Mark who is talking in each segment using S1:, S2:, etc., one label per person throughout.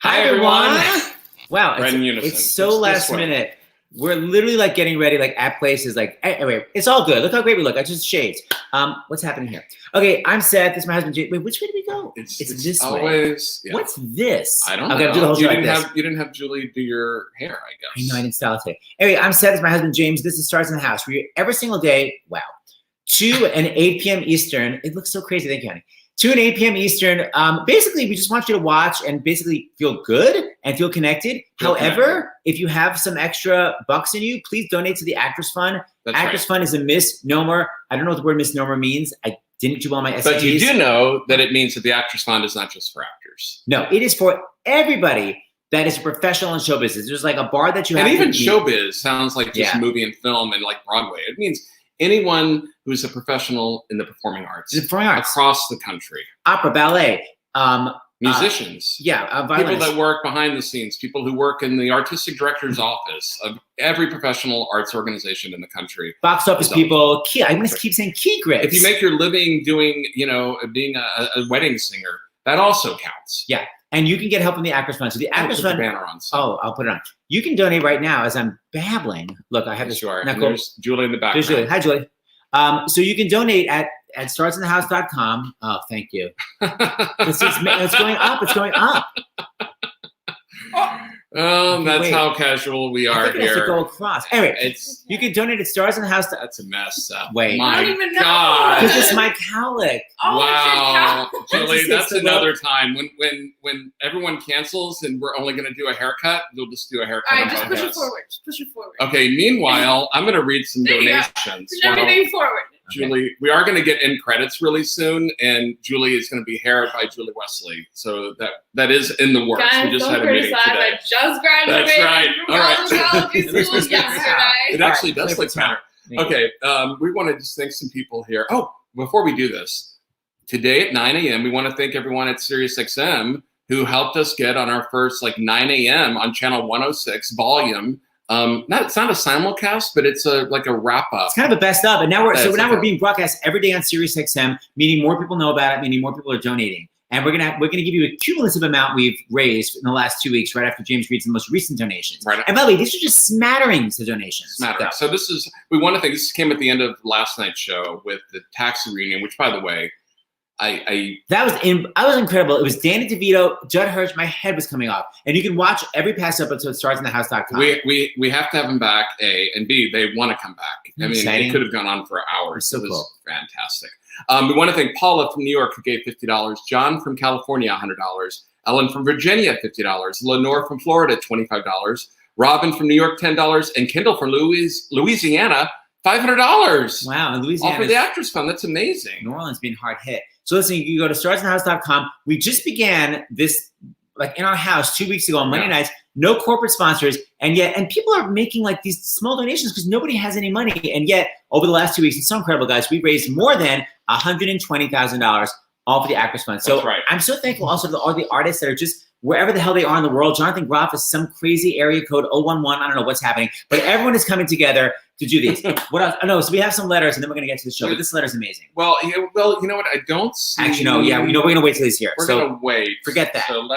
S1: Hi, everyone.
S2: Wow, it's so last minute. We're literally like getting ready, like at places. Like anyway, it's all good. Look how great we look. I just shaved. What's happening here? Okay, I'm Seth. This is my husband. Wait, which way do we go?
S1: It's
S2: this
S1: always.
S2: way. Yeah. What's this?
S1: I don't know.
S2: Do the whole
S1: you,
S2: show
S1: didn't
S2: like
S1: have, you didn't have Julie do your hair, I guess.
S2: I know, I didn't style it today. Anyway, I'm Seth. This is my husband James. This is Stars in the House. We're here every single day. Wow, 2 and 8 p.m. Eastern. It looks so crazy. Thank you, honey. 2 and 8 p.m. Eastern. Basically, we just want you to watch and basically feel good and feel connected. However, if you have some extra bucks in you, please donate to the Actors Fund. Actors Fund is a misnomer. I don't know what the word misnomer means. I didn't do all my SATs.
S1: But you do know that it means that the Actors Fund is not just for actors.
S2: No, it is for everybody that is a professional in show business. There's like a bar that you have.
S1: And even showbiz sounds like just movie and film and like Broadway. It means anyone who's a professional in the performing arts, across the country.
S2: Opera, ballet,
S1: musicians. People that work behind the scenes, people who work in the artistic director's office of every professional arts organization in the country.
S2: Box office people. I'm going to keep saying key grips.
S1: If you make your living doing, being a wedding singer, that also counts.
S2: Yeah. And you can get help from the Actors Fund. So the Actors Fund.
S1: The banner on.
S2: Oh, I'll put it on. You can donate right now as I'm babbling. Look, I have this.
S1: Sure. And there's Julie in the background.
S2: There's Julie. Hi, Julie. So you can donate at starsinthehouse.com. Oh, thank you. It's going up. It's going up.
S1: That's how casual we are
S2: I think
S1: here.
S2: It has to go across. Anyway, you can donate at starsinthehouse.
S1: That's a mess.
S2: Wait.
S1: My
S3: I don't even know.
S1: God.
S2: Because it's my cowlick.
S3: Oh,
S1: wow. Julie, that's another
S3: look.
S1: time. When everyone cancels and we're only going to do a haircut, we'll just do a haircut.
S3: All right, just push it forward. Just push it forward.
S1: Okay, meanwhile, I'm going to read some donations.
S3: Push everything forward.
S1: Julie, we are going to get end credits really soon, and Julie is going to be haired by Julie Wesley. So that is in the works.
S3: Guys,
S1: we just
S3: don't
S1: had a meeting
S3: criticize.
S1: today.
S3: I just graduated
S1: That's right.
S3: from
S1: All right.
S3: college schools yesterday.
S1: It actually does look better. Okay, we want to just thank some people here. Oh, before we do this, today at 9 a.m., we want to thank everyone at SiriusXM who helped us get on our first 9 a.m. on channel 106 volume. It's not a simulcast, but it's like a wrap up.
S2: It's kind of a best of, and now we're being broadcast every day on SiriusXM, meaning more people know about it, meaning more people are donating, and we're gonna give you a cumulative amount we've raised in the last 2 weeks, right after James reads the most recent donations.
S1: Right.
S2: And by the way, these are just smatterings of donations.
S1: So we want to thank. This came at the end of last night's show with the taxi reunion, which, by the way, I
S2: was incredible. It was Danny DeVito, Judd Hirsch. My head was coming off. And you can watch every past episode at starsinthehouse.com.
S1: We have to have them back, A, and B, they want to come back. I mean,
S2: exciting.
S1: It could have gone on for hours.
S2: So
S1: it was
S2: cool.
S1: Fantastic. We want to thank Paula from New York, who gave $50, John from California, $100, Ellen from Virginia, $50, Lenore from Florida, $25, Robin from New York, $10, and Kendall from Louisiana, $500.
S2: Wow, and Louisiana.
S1: All for the Actors Fund. That's amazing.
S2: New Orleans being hard hit. So listen, you go to starsinthehouse.com. We just began this in our house 2 weeks ago on Monday nights. No corporate sponsors, and people are making these small donations because nobody has any money. And yet, over the last 2 weeks, it's so incredible, guys. We raised more than $120,000 all for the Actors Fund. So I'm so thankful also to all the artists that are just wherever the hell they are in the world. Jonathan Groff is some crazy area code 011. I don't know what's happening, but everyone is coming together to do these. What else? Oh, no, so we have some letters, and then we're going to get to the show. But this letter's amazing.
S1: Well, you know what? I don't see.
S2: Actually, no. Yeah, we're going to wait till he's here.
S1: We're going to wait.
S2: Forget that.
S1: So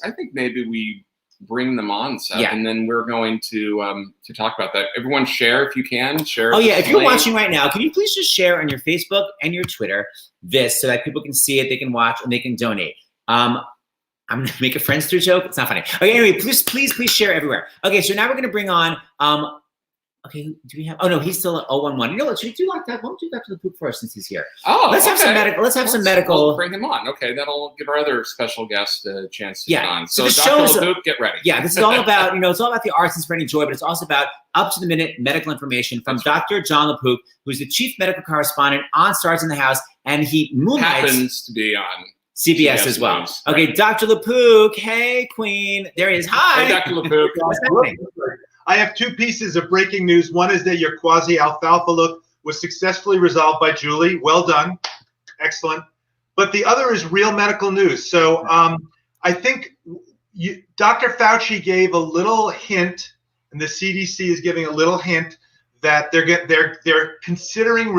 S1: I think maybe we bring them on, Seth, and then we're going to talk about that. Everyone share if you can. Share.
S2: Oh, yeah. If you're watching right now, can you please just share on your Facebook and your Twitter this so that people can see it, they can watch, and they can donate. I'm going to make a Friendster joke. It's not funny. Okay, anyway, please share everywhere. Okay, so now we're going to bring on, okay, do we have, oh no, he's still at 011. You know what, should we do like that? Why don't we do that to the poop first since he's here?
S1: Oh,
S2: let's have some medical.
S1: We'll bring him on. Okay, that'll give our other special guest a chance to get on. So
S2: Dr.
S1: LaPoop, get ready.
S2: Yeah, this is all about, it's all about the arts and spreading joy, but it's also about up-to-the-minute medical information from Dr. John LaPoop, who's the chief medical correspondent on Stars in the House, and he moonlights.
S1: Happens to be on
S2: CBS as well. News, okay, right. Dr. LaPook. Hey, Queen. There he is. Hi.
S1: Hey, Dr. LaPook.
S2: What's happening?
S4: I have 2 pieces of breaking news. One is that your quasi-alfalfa look was successfully resolved by Julie. Well done. Excellent. But the other is real medical news. So I think Dr. Fauci gave a little hint, and the CDC is giving a little hint that they're considering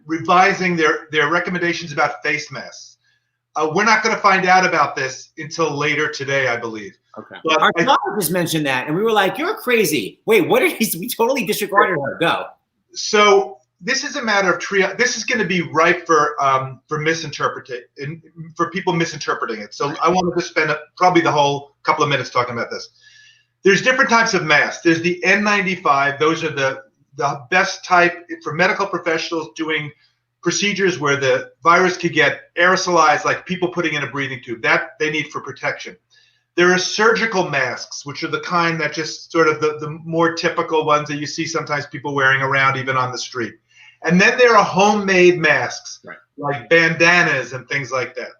S4: revising their recommendations about face masks. We're not going to find out about this until later today, I believe.
S1: Okay.
S4: But
S2: Our daughter just mentioned that, and we were like, "You're crazy." Wait, what did he? We totally disregarded her. Go.
S4: So this is a matter of triage. This is going to be ripe for misinterpretation, for people misinterpreting it. So I wanted to spend probably the whole couple of minutes talking about this. There's different types of masks. There's the N95. Those are the best type for medical professionals doing procedures where the virus could get aerosolized, like people putting in a breathing tube. That they need for protection. There are surgical masks, which are the kind that just sort of the more typical ones that you see sometimes people wearing around even on the street. And then there are homemade masks,
S1: right,
S4: like bandanas and things like that.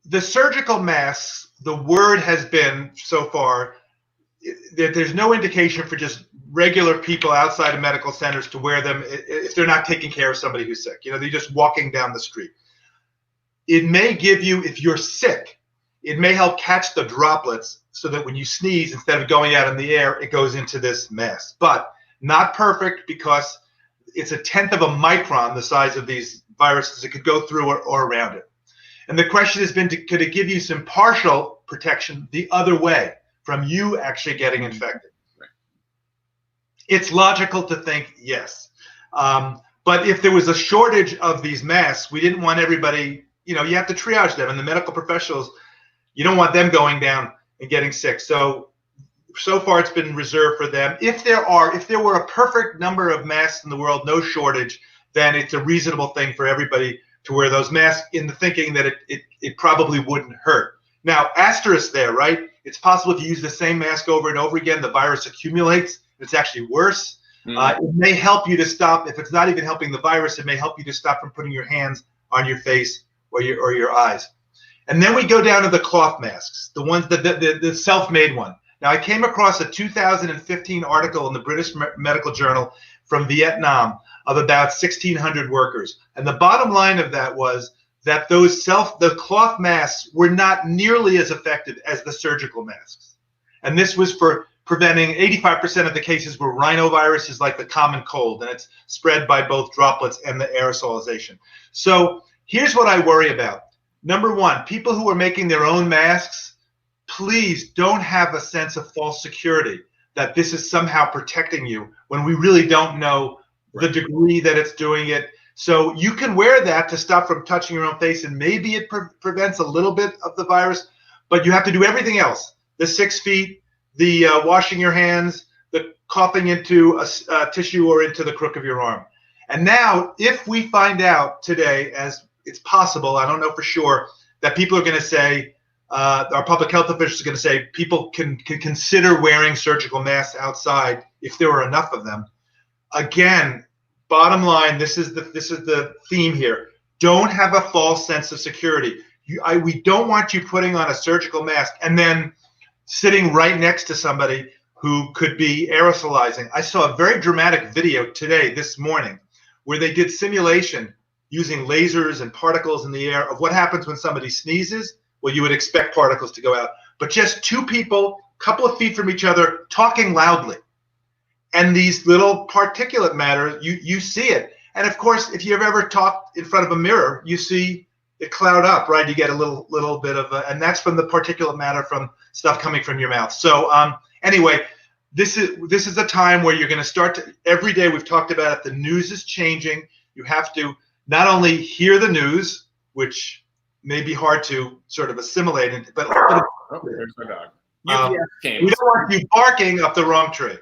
S4: The surgical masks, the word has been so far that there's no indication for just regular people outside of medical centers to wear them if they're not taking care of somebody who's sick. They're just walking down the street. It may give you, if you're sick, it may help catch the droplets so that when you sneeze, instead of going out in the air, it goes into this mask. But not perfect, because it's 1/10 of a micron, the size of these viruses. It could go through or around it. And the question has been, could it give you some partial protection the other way from you actually getting infected?
S1: Right.
S4: It's logical to think yes. But if there was a shortage of these masks, we didn't want everybody, you have to triage them. And the medical professionals, you don't want them going down and getting sick. So far it's been reserved for them. If there were a perfect number of masks in the world, no shortage, then it's a reasonable thing for everybody to wear those masks, in the thinking that it probably wouldn't hurt. Now, asterisk there, right? It's possible if you use the same mask over and over again, the virus accumulates. It's actually worse. It may help you to stop. If it's not even helping the virus, it may help you to stop from putting your hands on your face or your eyes. And then we go down to the cloth masks, the ones the self-made one. Now, I came across a 2015 article in the British Medical Journal from Vietnam of about 1,600 workers. And the bottom line of that was that the cloth masks were not nearly as effective as the surgical masks. And this was for preventing 85% of the cases were rhinoviruses, like the common cold, and it's spread by both droplets and the aerosolization. So here's what I worry about. Number one, people who are making their own masks, please don't have a sense of false security that this is somehow protecting you when we really don't know the degree that it's doing it. So you can wear that to stop from touching your own face, and maybe it prevents a little bit of the virus, but you have to do everything else. The 6 feet, the washing your hands, the coughing into a tissue or into the crook of your arm. And now, if we find out today, as it's possible, I don't know for sure, that people are going to say, our public health officials are going to say people can consider wearing surgical masks outside if there are enough of them. Again, bottom line, this is the theme here. Don't have a false sense of security. We don't want you putting on a surgical mask and then sitting right next to somebody who could be aerosolizing. I saw a very dramatic video this morning, where they did simulation using lasers and particles in the air of what happens when somebody sneezes. Well, you would expect particles to go out, but just two people, a couple of feet from each other, talking loudly. And these little particulate matter, you see it. And of course, if you've ever talked in front of a mirror, you see it cloud up, right? You get a little bit of, and that's from the particulate matter from stuff coming from your mouth. So anyway, this is a time where you're going to start to, every day we've talked about it, the news is changing. You have to not only hear the news, which may be hard to sort of assimilate, but
S1: there's my dog.
S4: We don't want you barking up the wrong tree.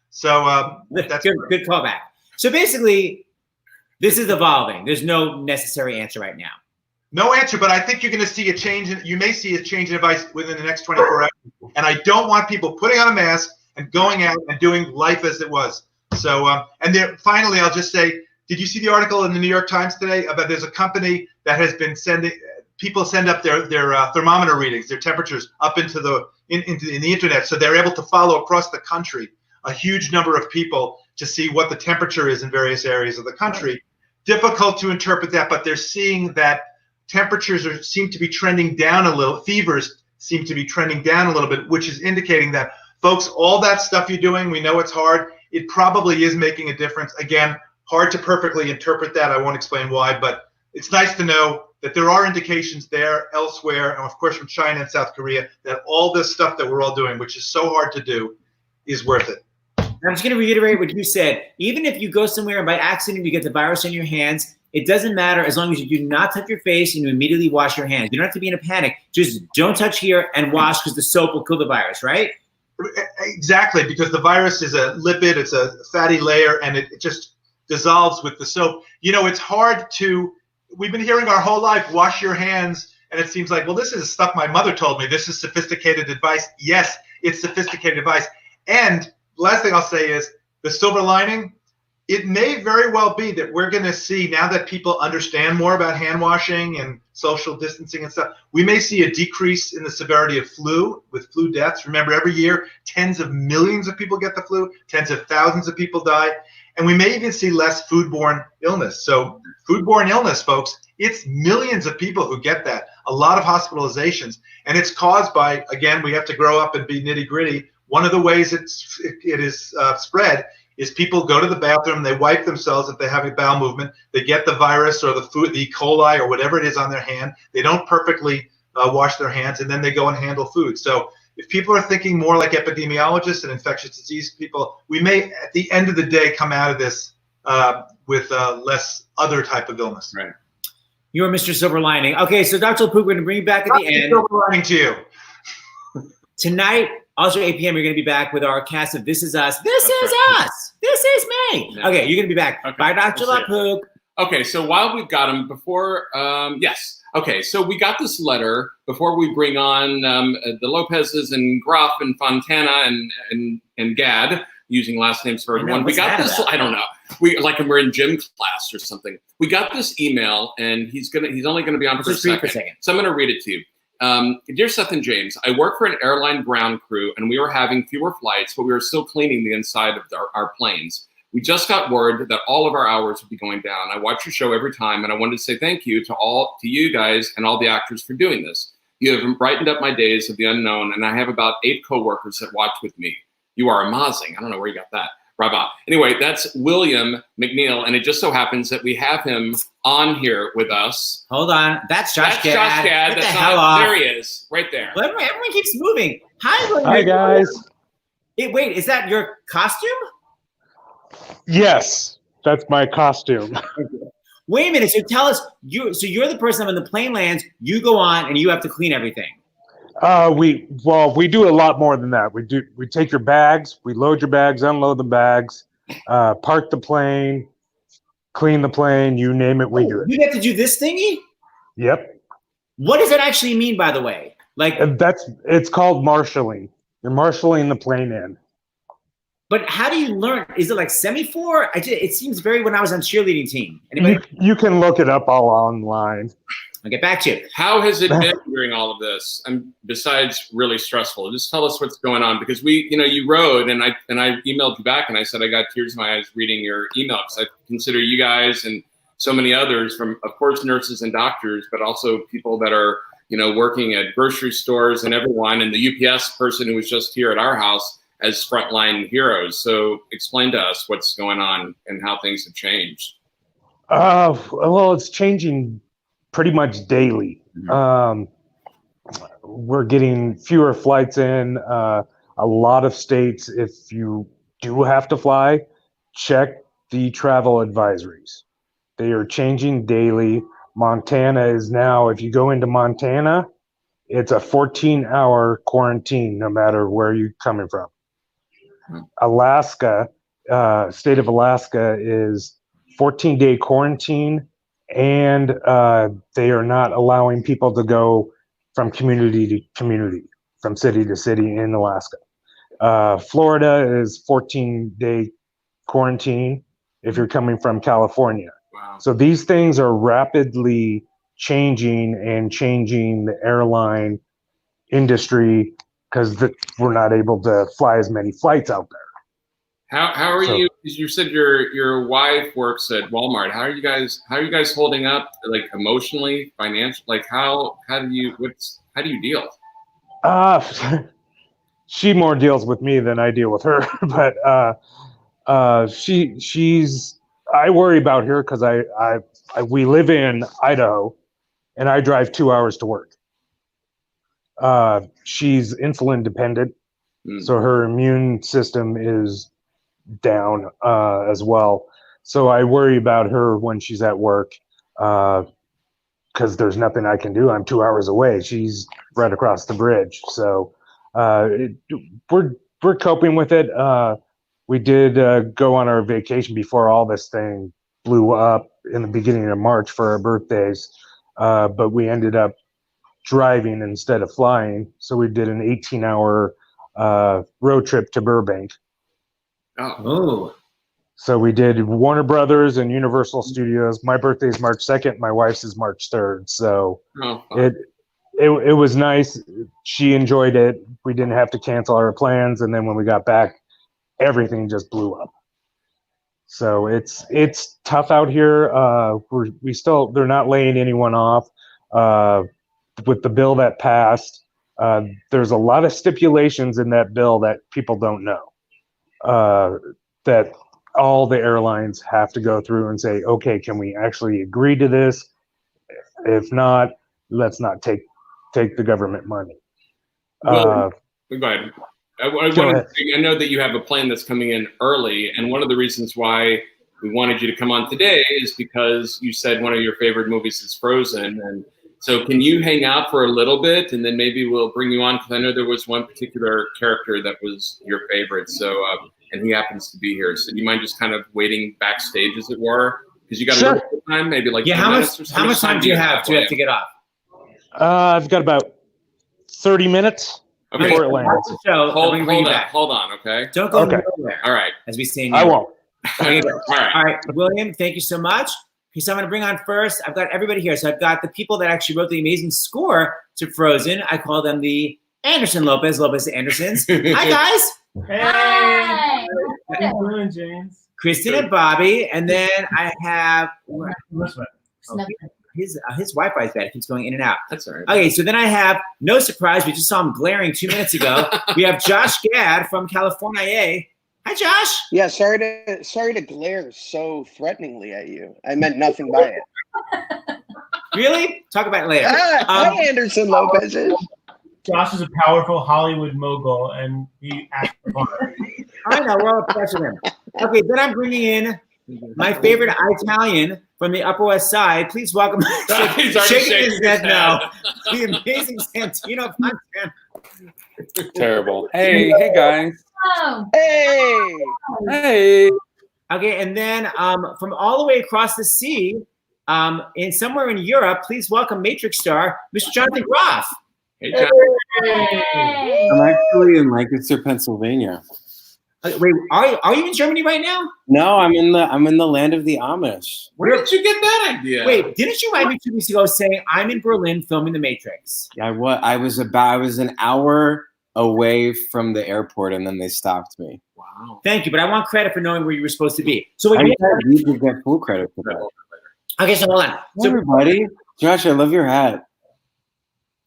S4: So that's
S2: good callback. So basically, this is evolving. There's no necessary answer right now.
S4: No answer, but I think you're going to see a change. You may see a change in advice within the next 24 hours. And I don't want people putting on a mask and going out and doing life as it was. So, and then finally, I'll just say, did you see the article in the New York Times today about there's a company that has been people send up their thermometer readings, their temperatures up into the internet, so they're able to follow across the country a huge number of people to see what the temperature is in various areas of the country. Difficult to interpret that, but they're seeing that temperatures seem to be trending down a little. Fevers seem to be trending down a little bit, which is indicating that, folks, all that stuff you're doing, we know it's hard. It probably is making a difference. Again, Hard to perfectly interpret that. I won't explain why, but it's nice to know that there are indications there, elsewhere, and of course from China and South Korea, that all this stuff that we're all doing, which is so hard to do, is worth it.
S2: I'm just going to reiterate what you said. Even if you go somewhere and by accident you get the virus in your hands, it doesn't matter as long as you do not touch your face and you immediately wash your hands. You don't have to be in a panic. Just don't touch here and wash because the soap will kill the virus, right?
S4: Exactly, because the virus is a lipid, it's a fatty layer, and it just dissolves with the soap. You know, it's hard to, we've been hearing our whole life, wash your hands, and it seems like, well, this is stuff my mother told me. This is sophisticated advice. Yes, it's sophisticated advice. And last thing I'll say is the silver lining, it may very well be that we're going to see, now that people understand more about hand washing and social distancing and stuff, we may see a decrease in the severity of flu, with flu deaths. Remember, every year, tens of millions of people get the flu, tens of thousands of people die, and we may even see less foodborne illness. So foodborne illness, folks, it's millions of people who get that, a lot of hospitalizations, and it's caused by, again, we have to grow up and be nitty-gritty. One of the ways it is spread is people go to the bathroom, they wipe themselves if they have a bowel movement, they get the virus or the food, the E. coli or whatever it is on their hand, they don't perfectly wash their hands, and then they go and handle food. So if people are thinking more like epidemiologists and infectious disease people, we may, at the end of the day, come out of this with less other type of illness.
S1: Right.
S2: You're Mr. Silver Lining. Okay, so Dr. Lapook, we're going to bring you back at the end.
S4: Silver lining to you.
S2: Tonight, also 8 p.m., you're going to be back with our cast of This Is Us. This is us. This is me.
S1: Yeah.
S2: Okay, you're going to be back.
S1: Okay.
S2: Bye, Dr.
S1: We'll see
S2: Lapook.
S1: Okay, so while we've got him, before, yes. Okay, so we got this letter before we bring on the Lopez's and Groff and Fontana and Gad, using last names for everyone. We got this, I don't know. We're in gym class or something. We got this email, and he's only gonna be on for a second. So I'm gonna read it to you. Dear Seth and James, I work for an airline ground crew, and we were having fewer flights, but we were still cleaning the inside of our planes. We just got word that all of our hours would be going down. I watch your show every time, and I wanted to say thank you to you guys and all the actors for doing this. You have brightened up my days of the unknown, and I have about 8 coworkers that watch with me. You are amazing. I don't know where you got that. Bravo. Anyway, that's William McNeil, and it just so happens that we have him on here with us.
S2: Hold on. That's Josh Gad.
S1: Josh Gad.
S2: Get the hell off.
S1: There he is, right there.
S2: Well, everyone keeps moving. Hi, William.
S5: Hi, guys.
S2: Wait, is that your costume?
S5: Yes, that's my costume.
S2: Wait a minute. So tell us, you're the person when the plane lands, you go on and you have to clean everything.
S5: We do a lot more than that. We take your bags, we load your bags, unload the bags, park the plane, clean the plane, you name it, we do it.
S2: You get to do this thingy?
S5: Yep.
S2: What does that actually mean, by the way?
S5: It's called marshalling. You're marshalling the plane in.
S2: But how do you learn? Is it like semaphore? It seems very when I was on cheerleading team. Anybody?
S5: You can look it up all online.
S2: I'll get back to you.
S1: How has it been during all of this? Besides really stressful, just tell us what's going on, because you wrote and I emailed you back and I said I got tears in my eyes reading your email, because I consider you guys and so many others, from of course nurses and doctors, but also people that are working at grocery stores and everyone, and the UPS person who was just here at our house, as frontline heroes. So explain to us what's going on and how things have changed.
S5: Well, it's changing pretty much daily.
S1: Mm-hmm.
S5: We're getting fewer flights in. A lot of states, if you do have to fly, check the travel advisories. They are changing daily. Montana is now, if you go into Montana, it's a 14-hour quarantine no matter where you're coming from. Alaska, state of Alaska is 14-day quarantine, and they are not allowing people to go from community to community, from city to city in Alaska. Florida is 14-day quarantine if you're coming from California.
S1: Wow.
S5: So these things are rapidly changing the airline industry, because we're not able to fly as many flights out there.
S1: How are you? You said your wife works at Walmart. How are you guys holding up, like emotionally, financially? Like how do you deal?
S5: She more deals with me than I deal with her, but she's I worry about her because we live in Idaho, and I drive 2 hours to work. She's insulin dependent, so her immune system is down as well. So I worry about her when she's at work because there's nothing I can do. I'm 2 hours away. She's right across the bridge. So we're coping with it. We did go on our vacation before all this thing blew up in the beginning of March for our birthdays, but we ended up driving instead of flying. So we did an 18-hour road trip to Burbank.
S2: Oh.
S5: So we did Warner Brothers and Universal Studios. My birthday is March 2nd. My wife's is March 3rd. So it was nice. She enjoyed it. We didn't have to cancel our plans. And then when we got back, everything just blew up. So it's tough out here. They're not laying anyone off. With the bill that passed, there's a lot of stipulations in that bill that people don't know. That all the airlines have to go through and say, okay, can we actually agree to this? If not, let's not take the government money.
S1: Go ahead. I know that you have a plane that's coming in early, and one of the reasons why we wanted you to come on today is because you said one of your favorite movies is Frozen. And so can you hang out for a little bit, and then maybe we'll bring you on, because I know there was one particular character that was your favorite. So and he happens to be here. So do you mind just kind of waiting backstage, as it were? Because you got a little bit of time, maybe like 2 minutes or so.
S2: How much time do you have to get off?
S5: I've got about 30 minutes before it lands.
S1: Hold on, okay?
S2: Don't go nowhere.
S1: All right.
S2: As we say,
S5: I won't.
S1: All
S2: right, William, thank you so much. Okay, so I'm going to bring on first. I've got everybody here. So I've got the people that actually wrote the amazing score to Frozen. I call them the Anderson-Lopez Andersons. Hi, guys.
S6: Hey.
S3: Hi.
S6: How you doing, James?
S2: Kristen and Bobby. And then I have his Wi-Fi is bad. It keeps going in and out.
S1: That's all right.
S2: Okay, so then I have, no surprise, we just saw him glaring 2 minutes ago. We have Josh Gad from California. Hi, Josh.
S7: Yeah, sorry to glare so threateningly at you. I meant nothing by it.
S2: Really? Talk about it later.
S7: Hi, Anderson-Lopez.
S6: Josh is a powerful Hollywood mogul, and he acts for fun.
S2: I know, we're all obsessed with him. Okay, then I'm bringing in my favorite Italian from the Upper West Side. Please welcome,
S1: He's already shaking his head
S2: now, the amazing Santino Fontana.
S8: Terrible. Hey guys.
S3: Oh.
S7: Hey.
S2: Okay, and then from all the way across the sea, in somewhere in Europe, please welcome Matrix star, Mr. Jonathan Groff.
S1: Hey, John.
S3: Hey.
S8: I'm actually in Lancaster, Pennsylvania.
S2: Wait, are you in Germany right now?
S8: No, I'm in the land of the Amish.
S1: Where did you get that idea?
S2: Wait, didn't you write me 2 weeks ago saying I'm in Berlin filming The Matrix?
S8: I was an hour away from the airport, and then they stopped me.
S1: Wow.
S2: Thank you, but I want credit for knowing where you were supposed to be. So
S8: I you to get full credit for that.
S2: Okay, so hold on.
S8: Hey,
S2: So,
S8: everybody, Josh, I love your hat.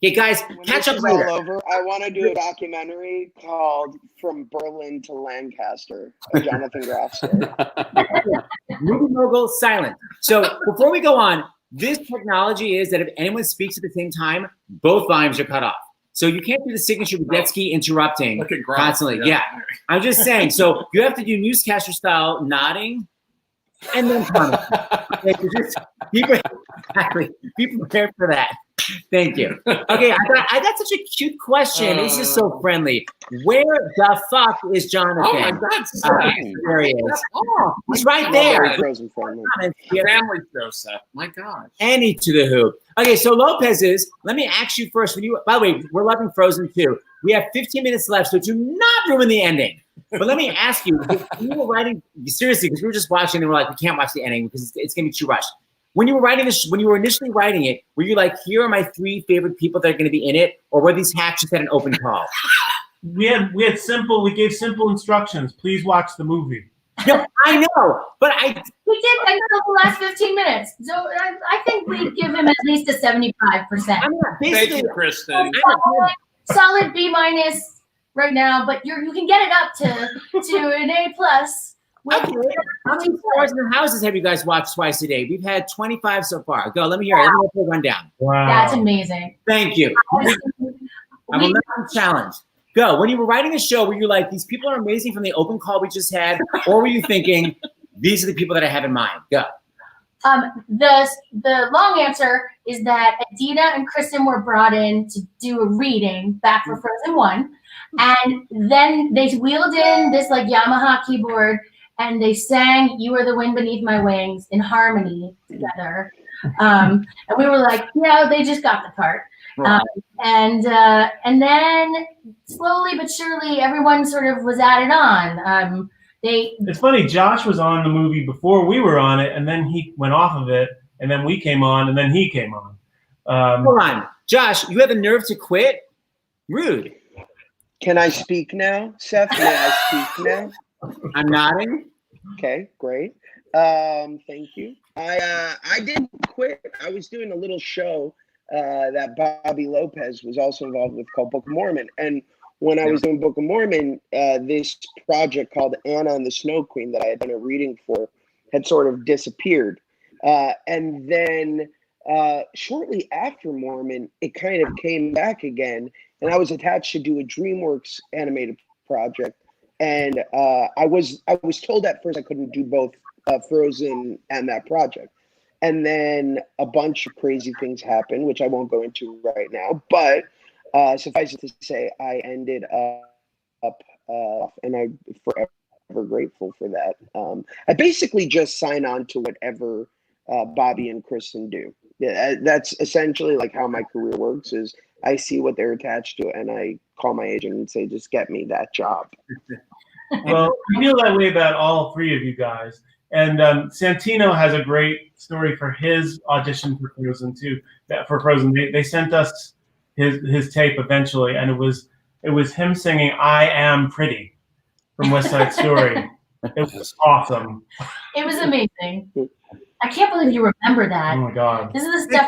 S2: hey guys,
S7: When
S2: catch
S7: this
S2: up
S7: is
S2: later.
S7: all over, I want to do a documentary called From Berlin to Lancaster, a Jonathan Groff story.
S2: Movie mogul silent. So before we go on, this technology is that if anyone speaks at the same time, both volumes are cut off. So you can't do the signature Badetsky interrupting
S1: Look at Groff.
S2: constantly. Yeah. I'm just saying. So you have to do newscaster style nodding and then comment. Okay, so just be prepared for that. Thank you. Okay, I got such a cute question. This is so friendly. Where the fuck is Jonathan?
S1: Oh my God,
S2: There he is. Oh, he's right there.
S7: Frozen family.
S1: family show, Seth. My God.
S2: Any to the hoop. Okay, so Lopez's, let me ask you first. By the way, we're loving Frozen too. We have 15 minutes left, so do not ruin the ending. But let me ask you, when you were writing, seriously, because we were just watching and we're like, we can't watch the ending because it's going to be too rushed. When you were writing this, when you were initially writing it, were you like, here are my 3 favorite people that are going to be in it? Or were these hacks just at an open call?
S6: We gave simple instructions. Please watch the movie.
S2: No, I know, but
S3: We did until the last 15 minutes. So I think we give him at least a 75%.
S2: I'm not
S1: Thank
S2: basically.
S1: you, Kristen.
S3: Solid B- right now, but you can get it up to an A+.
S2: Okay. How many stars in the houses have you guys watched twice a day? We've had 25 so far. Go, let me hear it. Let me go run down.
S6: Wow.
S3: That's amazing.
S2: Thank you. I will not be challenged. Go. When you were writing the show, were you like, these people are amazing from the open call we just had? Or were you thinking, these are the people that I have in mind? Go.
S3: The long answer is that Adina and Kristen were brought in to do a reading back for Frozen 1. And then they wheeled in this like Yamaha keyboard and they sang You Are the Wind Beneath My Wings in harmony together. And we were like, yeah, they just got the part.
S2: Right.
S3: And then slowly but surely everyone sort of was added on.
S6: It's funny, Josh was on the movie before we were on it, and then he went off of it, and then we came on, and then he came on.
S2: Hold on. Josh, you have the nerve to quit? Rude.
S7: Can I speak now, Seth? May I speak now?
S2: I'm nodding.
S7: Okay, great. Thank you. I didn't quit. I was doing a little show that Bobby Lopez was also involved with called Book of Mormon. And when I was doing Book of Mormon, this project called Anna and the Snow Queen that I had done a reading for had sort of disappeared. And then shortly after Mormon, it kind of came back again. And I was attached to do a DreamWorks animated project. And I was told at first I couldn't do both Frozen and that project. And then a bunch of crazy things happened, which I won't go into right now. But suffice it to say, I ended up, and I'm forever grateful for that. I basically just sign on to whatever Bobby and Kristen do. Yeah, that's essentially like how my career works. Is I see what they're attached to, and I call my agent and say, "Just get me that job."
S6: Well, I feel that way about all three of you guys. And Santino has a great story for his audition for Frozen too. For Frozen, they sent us his tape eventually, and it was him singing "I Am Pretty" from West Side Story. It was awesome.
S3: It was amazing. I can't believe you remember that.
S6: Oh my God!
S3: This is the stuff.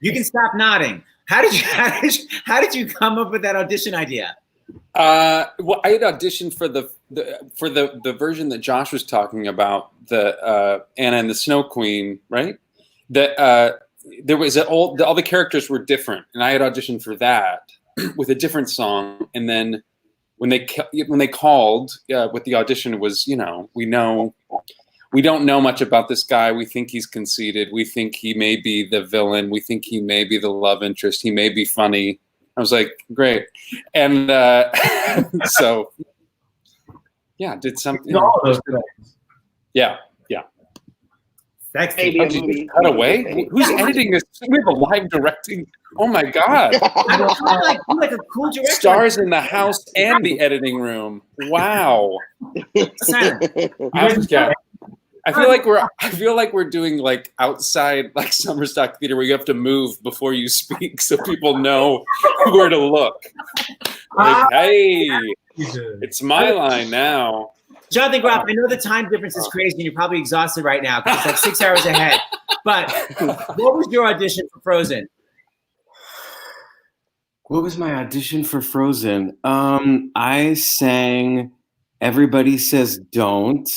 S2: You can stop nodding. How did you come up with that audition idea?
S9: Well, I had auditioned for the version that Josh was talking about, the Anna and the Snow Queen, right? That there was all the characters were different, and I had auditioned for that with a different song. And then when they called, what the audition was, we don't know much about this guy. We think he's conceited. We think he may be the villain. We think he may be the love interest. He may be funny. I was like, great. And so, yeah, did something.
S6: All those things.
S9: Yeah.
S2: That's
S7: Maybe a movie.
S9: Cut away? Who's editing this? We have a live directing. Oh my God.
S2: I'm like a cool director.
S9: Stars in the house and the editing room. Wow. I feel like we're doing like outside like summer stock theater where you have to move before you speak so people know where to look. Like, hey, it's my line now.
S2: Jonathan Groff, I know the time difference is crazy and you're probably exhausted right now because it's like 6 hours ahead. But what was your audition for Frozen?
S8: What was my audition for Frozen? I sang Everybody Says Don't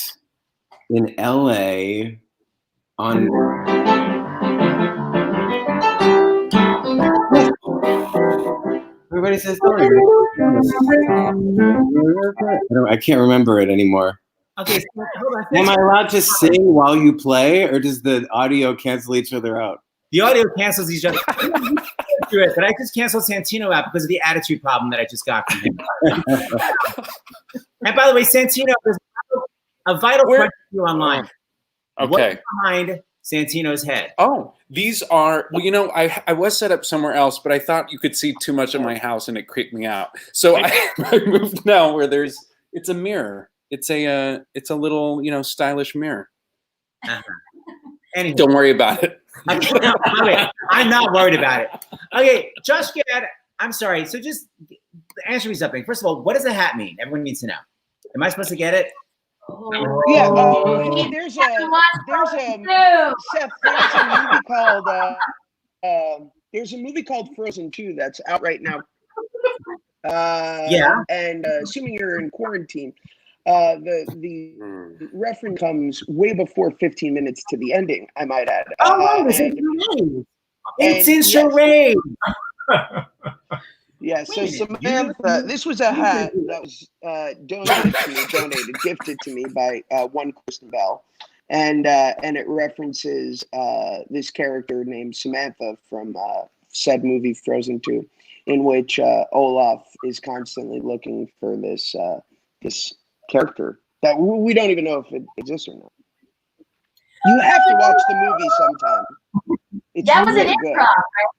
S8: in LA on Everybody Says Don't. I can't remember it anymore.
S2: Okay, so hold on.
S8: Am I allowed to sing while you play, or does the audio cancel each other out?
S2: The audio cancels each other. But I just canceled Santino out because of the attitude problem that I just got from him. And by the way, Santino is a vital question for you online.
S9: Okay.
S2: What's behind Santino's head?
S9: Oh, these are, well, I was set up somewhere else, but I thought you could see too much of my house and it creeped me out. So I moved now where it's a mirror. It's a little, stylish mirror.
S2: Anyway.
S9: Don't worry about it.
S2: I'm not worried about it. Okay, Josh Gad, I'm sorry. So just answer me something. First of all, what does the hat mean? Everyone needs to know. Am I supposed to get it?
S7: Yeah, there's a movie called there's a movie called Frozen 2 that's out right now.
S2: Yeah.
S7: And assuming you're in quarantine, The reference comes way before 15 minutes to the ending, I might add.
S2: It's in charade.
S7: Yeah, so Samantha, this was a hat that was gifted to me by one Kristen Bell, and it references this character named Samantha from said movie Frozen 2, in which Olaf is constantly looking for this character that we don't even know if it exists or not. You have to watch the movie sometime. It's
S3: that was
S7: really
S3: an
S7: good.
S3: improv, right?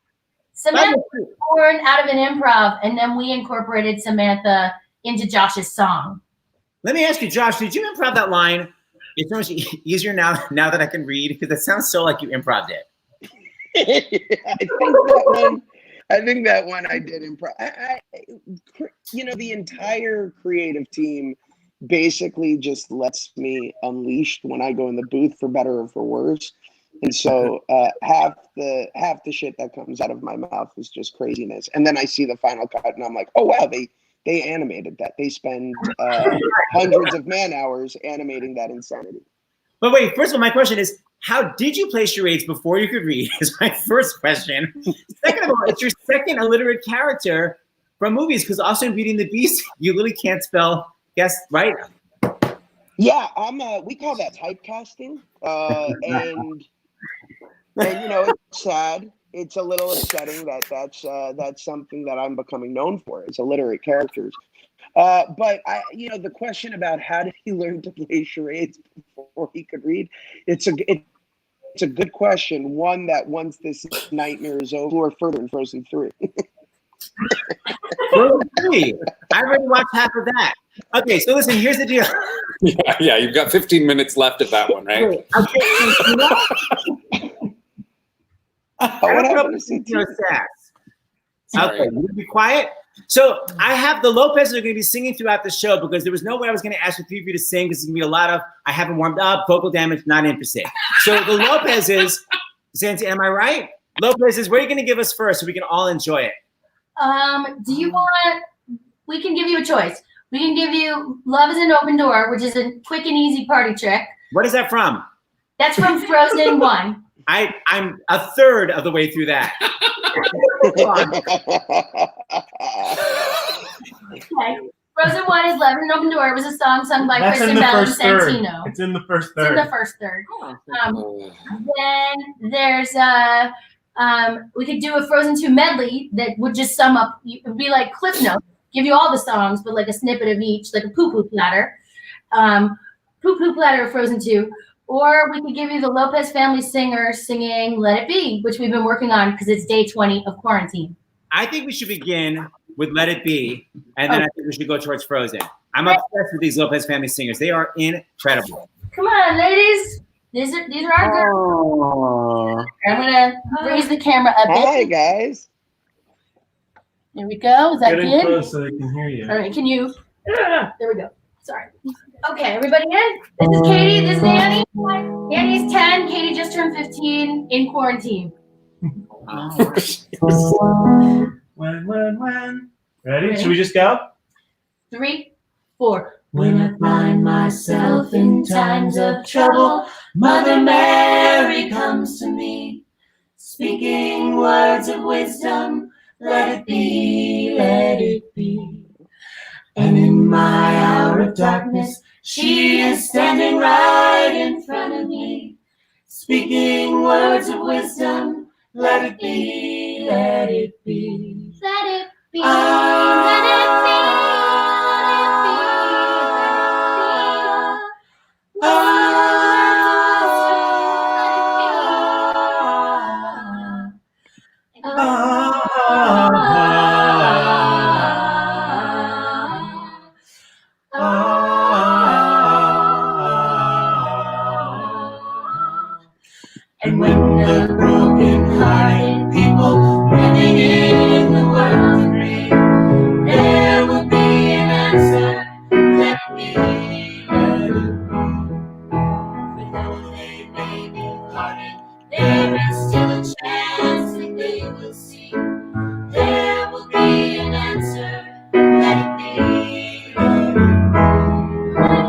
S3: Samantha was born out of an improv, and then we incorporated Samantha into Josh's song.
S2: Let me ask you, Josh, did you improv that line? It's so much easier now that I can read, because it sounds so like you improv'd it.
S7: I think that one I did improv. The entire creative team basically just lets me unleashed when I go in the booth, for better or for worse. And so half the shit that comes out of my mouth is just craziness. And then I see the final cut and I'm like, oh wow, they animated that. They spend hundreds of man hours animating that insanity.
S2: But wait, first of all, my question is, how did you play charades before you could read? Is my first question. Second of all, it's your second illiterate character from movies, because also in Beauty and the Beast, you literally can't spell guess, right?
S7: Yeah, we call that typecasting. And it's sad. It's a little upsetting that's something that I'm becoming known for, is illiterate characters. But the question about how did he learn to play charades before he could read, it's a good question. One that once this nightmare is over, or further in Frozen 3.
S2: Frozen 3. I already watched half of that. Okay, so listen, here's the deal.
S9: Yeah, you've got 15 minutes left of that one, right?
S2: Okay,
S7: What happened to
S2: Okay, you gonna be quiet? So I have the Lopez's are going to be singing throughout the show, because there was no way I was going to ask the three of you to sing, because it's going to be a lot of, I haven't warmed up, vocal damage, not interested. So the Lopez's, Santi, am I right? Lopez's, what are you going to give us first so we can all enjoy it?
S3: Do you want, we can give you a choice. We can give you Love is an Open Door, which is a quick and easy party trick.
S2: What is that from?
S3: That's from Frozen 1.
S2: I'm a third of the way through that.
S3: Okay. Frozen 1 is Love is an Open Door. It was a song sung by Kristen Bell and Santino.
S6: It's in the first third.
S3: It's in the first third. Then there's we could do a Frozen 2 medley that would just sum up. It would be like Cliff Notes, give you all the songs, but like a snippet of each, like a poo-poo platter. Poo-poo platter of Frozen 2. Or we could give you the Lopez family singer singing Let It Be, which we've been working on because it's day 20 of quarantine.
S2: I think we should begin with Let It Be, and then I think we should go towards Frozen. I'm obsessed with these Lopez family singers. They are incredible.
S3: Come on, ladies. These are our girls. I'm going to raise the camera a bit.
S7: Hi, guys.
S3: There we go. Is that
S6: Get in
S3: good?
S6: close so they can hear you.
S3: All right, can you? There we go. Sorry. Okay, everybody in? This is Katie. This is Annie. Annie's 10. Katie just turned 15 in quarantine.
S6: When. Ready? Should we just go?
S3: 3, 4. When I find myself in times of trouble, Mother Mary comes to me, speaking words of wisdom. Let it be, let it be. And in my hour of darkness, she is standing right in front of me, speaking words of wisdom. Let it be, let it be. Let it be, let it be, and when the broken-hearted people living in the world agree, there will be an answer. Let it be, let it be. For though they may be parted, there is still a chance that they will see. There will be an answer. Let it be, let it be.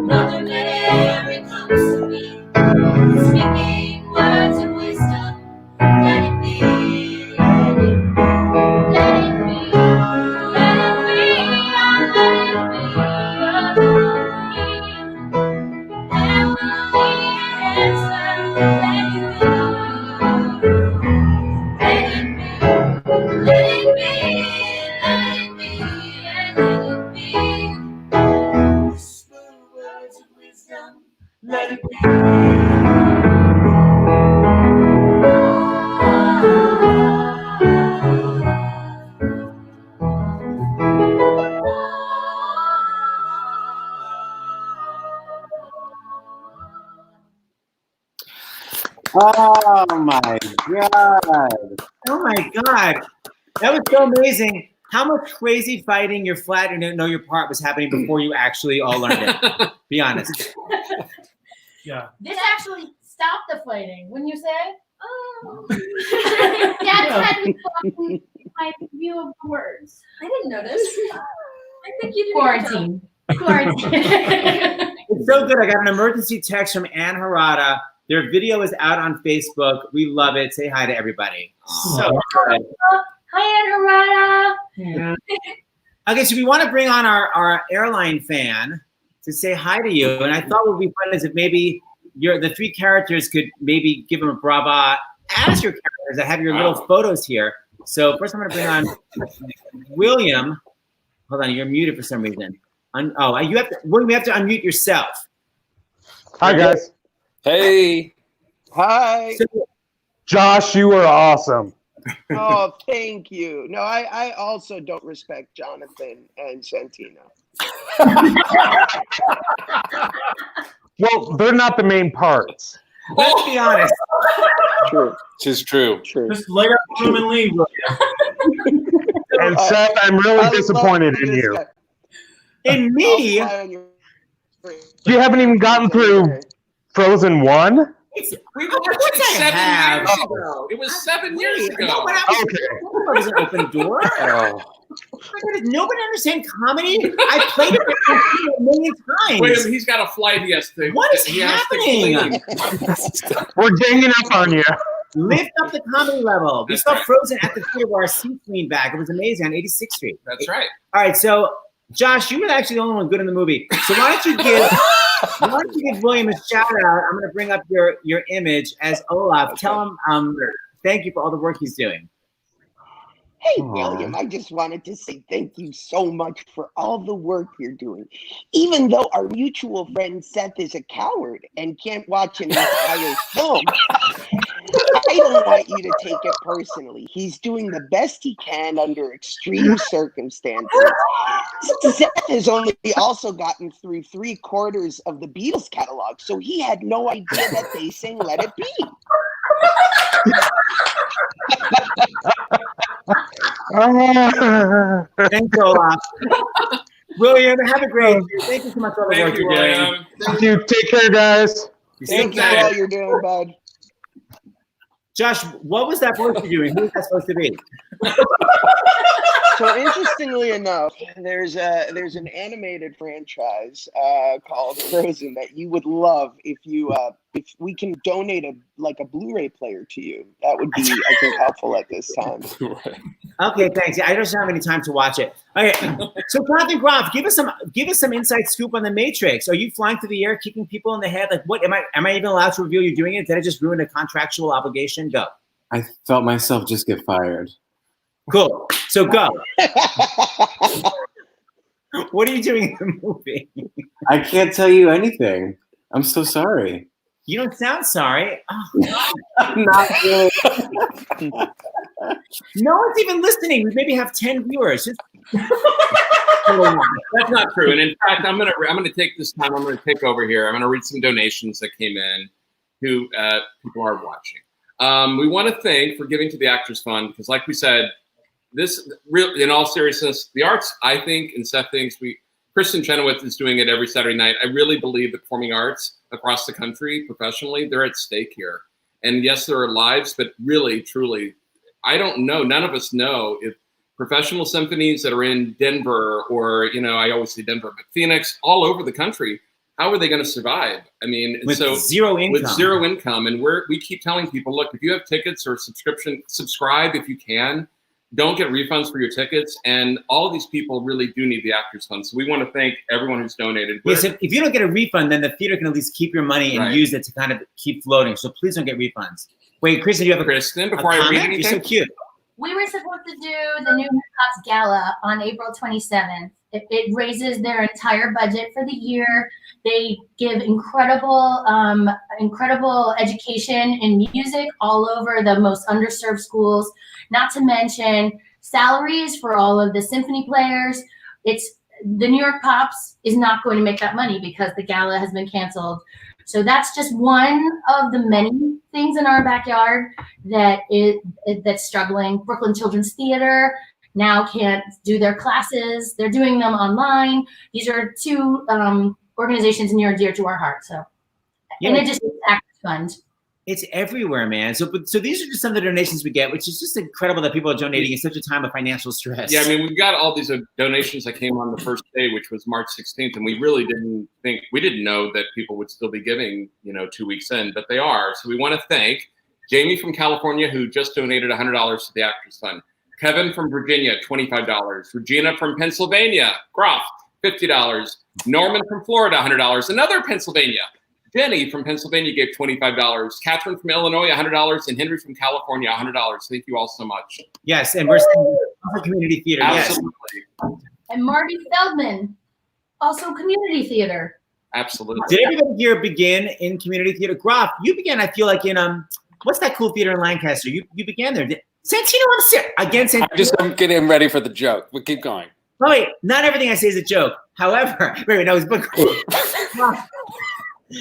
S10: Mother Mary comes to me, speaking words of wisdom. Let it be, let it be, let it be, let it be, let it be. And will be an answer. Let it be, let it be, let it be, let it be. Whisper words of wisdom. Let it be.
S8: Oh my god!
S2: Oh my god, that was so amazing. How much crazy fighting your flat and didn't know your part was happening before you actually all learned it? Be honest.
S6: Yeah.
S3: This actually stopped the fighting, wouldn't you say? Oh. Dad had me blocking my view of the words.
S10: I didn't notice. I think you did.
S3: Quarantine.
S2: It's so good. I got an emergency text from Ann Harada. Their video is out on Facebook. We love it. Say hi to everybody. So good.
S3: Hi, Ann Harada.
S6: Yeah.
S2: Okay, so we want to bring on our airline fan to say hi to you. And I thought what would be fun is if maybe the three characters could maybe give them a brava as your characters. I have your little photos here. So first I'm going to bring on William. Hold on, you're muted for some reason. William, you have to unmute yourself.
S5: Hi, guys.
S9: Hey.
S7: Hi.
S2: So,
S5: Josh, you are awesome.
S7: Oh, thank you. No, I also don't respect Jonathan and Santino.
S5: Well, they're not the main parts.
S2: let's be honest.
S7: True.
S9: This is true.
S7: True.
S6: Just lay up the room and leave.
S5: And Seth, I'm really
S7: I
S5: disappointed
S7: love
S5: in
S7: this
S5: you.
S7: guy.
S2: In me,
S7: I'll fly on your-
S5: You haven't even gotten through Frozen 1?
S1: We watched it 7 years ago. It was 7 years ago.
S2: No, I doesn't open door.
S9: Oh.
S2: Nobody understand comedy? I played it a million times.
S1: William, he's got a flight he has to.
S2: What is
S1: he has to
S2: happening?
S1: clean.
S5: We're ganging up on you.
S2: Lift up the comedy level. We
S1: That's
S2: saw
S1: right.
S2: Frozen at the theater where our seat leaned back. It was amazing on 86th Street.
S1: That's right.
S2: All right, so Josh, you were actually the only one good in the movie. So why don't you give William a shout out? I'm going to bring up your image as Olaf.
S7: Okay.
S2: Tell him thank you for all the work he's doing.
S7: Hey, William, I just wanted to say thank you so much for all the work you're doing. Even though our mutual friend Seth is a coward and can't watch an entire film, I don't want you to take it personally. He's doing the best he can under extreme circumstances. Seth has only also gotten through 3/4 of the Beatles catalog, so he had no idea that they sang Let It Be.
S2: Thanks, Olaf. William, have a great day. Thank you so much for all the work
S1: Thank you,
S2: you're doing.
S1: William.
S5: Thank you. Take care, guys.
S7: Thank you for all you're doing, bud.
S2: Josh, what was that supposed to be doing? Who was that supposed to be?
S7: So interestingly enough, there's an animated franchise called Frozen that you would love if we can donate a Blu-ray player to you. That would be, I think, helpful at this time.
S2: Okay, thanks. Yeah, I just don't have any time to watch it. Okay, so Jonathan Groff, give us some inside scoop on the Matrix. Are you flying through the air, kicking people in the head? Like, what am I even allowed to reveal you're doing it? Did I just ruin a contractual obligation? Go.
S8: I felt myself just get fired.
S2: Cool. So go. What are you doing in the movie?
S8: I can't tell you anything. I'm so sorry.
S2: You don't sound sorry. Oh,
S8: I'm not really.
S2: no one's even listening. We maybe have 10 viewers.
S1: That's not true. And in fact, I'm gonna take this time. I'm gonna take over here. I'm gonna read some donations that came in. Who people are watching. We want to thank for giving to the Actors Fund because, like we said, this real in all seriousness, the arts. I think, and Seth thinks Kristen Chenoweth is doing it every Saturday night. I really believe the performing arts across the country, professionally, they're at stake here. And yes, there are lives, but really, truly, I don't know. None of us know if professional symphonies that are in Denver, or, you know, I always say Denver, but Phoenix, all over the country. How are they going to survive? I mean,
S2: with zero income.
S1: With zero income. And we keep telling people, look, if you have tickets or subscribe if you can. Don't get refunds for your tickets. And all of these people really do need the Actors Fund. So we want to thank everyone who's donated.
S2: Yes, if you don't get a refund, then the theater can at least keep your money and use it to kind of keep floating. So please don't get refunds. Wait, Kristen, do you have
S1: Kristen, before I read anything?
S2: You're so cute.
S3: We were supposed to do the New Cops Gala on April 27th. It raises their entire budget for the year. They give incredible education in music all over the most underserved schools, not to mention salaries for all of the symphony players. The New York Pops is not going to make that money because the gala has been canceled. So that's just one of the many things in our backyard that's struggling. Brooklyn Children's Theater now can't do their classes. They're doing them online. These are two organizations near and dear to our heart. So,
S2: yeah,
S3: in addition to Actors Fund.
S2: It's everywhere, man. So these are just some of the donations we get, which is just incredible that people are donating in such a time of financial stress.
S1: Yeah, I mean, we've got all these donations that came on the first day, which was March 16th, and we really didn't know that people would still be giving, 2 weeks in, but they are. So we want to thank Jamie from California, who just donated $100 to the Actors Fund. Kevin from Virginia, $25. Regina from Pennsylvania, Groff, $50. Norman from Florida, $100. Another Pennsylvania. Jenny from Pennsylvania gave $25. Catherine from Illinois, $100. And Henry from California, $100. Thank you all so much.
S2: Yes, and we're saying community theater.
S1: Absolutely.
S3: Yes. And Marty Feldman, also community theater.
S1: Absolutely.
S2: Did everybody here begin in community theater? Groff, you began, I feel like, in what's that cool theater in Lancaster? You began there. Santino, Santino.
S9: I'm getting ready for the joke. We'll keep going.
S2: Oh, wait, not everything I say is a joke. However,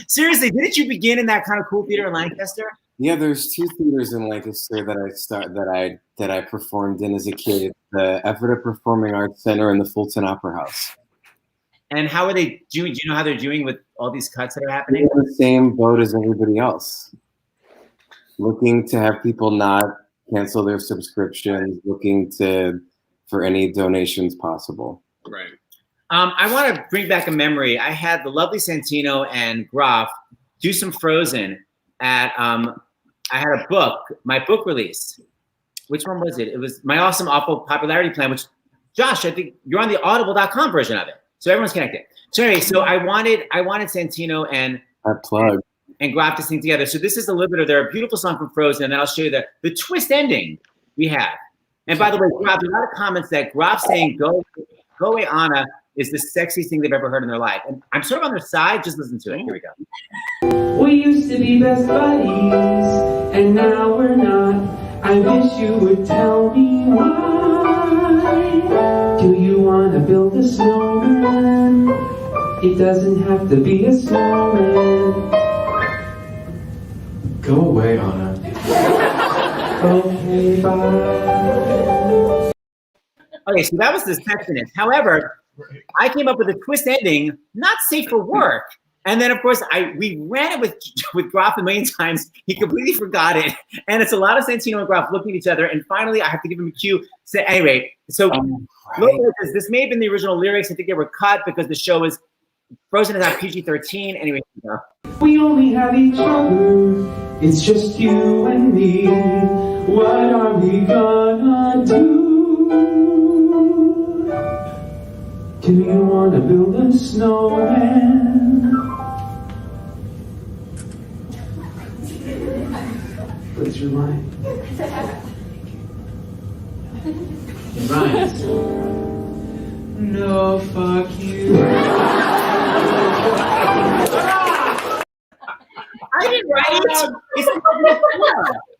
S2: seriously, didn't you begin in that kind of cool theater in Lancaster?
S8: Yeah, there's two theaters in Lancaster that I performed in as a kid: the Everett Performing Arts Center and the Fulton Opera House.
S2: And how are they doing? Do you know how they're doing with all these cuts that are happening?
S8: They're in the same boat as everybody else, looking to have people not cancel their subscriptions, looking for any donations possible.
S1: Right.
S2: I want to bring back a memory. I had the lovely Santino and Groff do some Frozen at, I had a book, my book release. Which one was it? It was My Awesome Awful Popularity Plan, which, Josh, I think you're on the audible.com version of it. So everyone's connected. So anyway, so I wanted Santino and Groff to sing together. So this is a little bit of their beautiful song from Frozen, and then I'll show you the twist ending we have. And by the way, Groff, there's a lot of comments that Groff saying Go Away Anna is the sexiest thing they've ever heard in their life. And I'm sort of on their side. Just listen to it. Here we go.
S11: We used to be best buddies, and now we're not. I wish you would tell me why. Do you want to build a snowman? It doesn't have to be a snowman. Go away, Anna. Okay, bye.
S2: Okay, so that was the sexiness. However, I came up with a twist ending, not safe for work. And then, of course, we ran it with Groff a million times. He completely forgot it. And it's a lot of Santino and Groff looking at each other. And finally, I have to give him a cue. So anyway, this may have been the original lyrics. I think they were cut because the show is Frozen is on PG-13. Anyway.
S11: We only have each other. It's just you and me. What are we gonna do? Do you want to build a snowman? What's your line? It rhymes. No, fuck you.
S2: I didn't write it.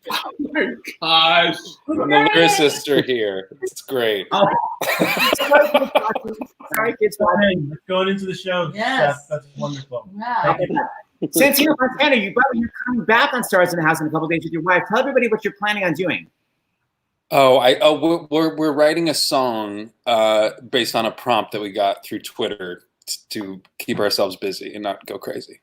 S1: Oh my gosh.
S9: And the lyricist are here. It's great.
S2: Oh. Sorry, kids.
S6: Going into the show.
S3: Yes.
S6: That's wonderful.
S3: Wow.
S2: Santino Fontana, you're coming back on Stars in the House in a couple of days with your wife. Tell everybody what you're planning on doing.
S9: We're writing a song based on a prompt that we got through Twitter to keep ourselves busy and not go crazy.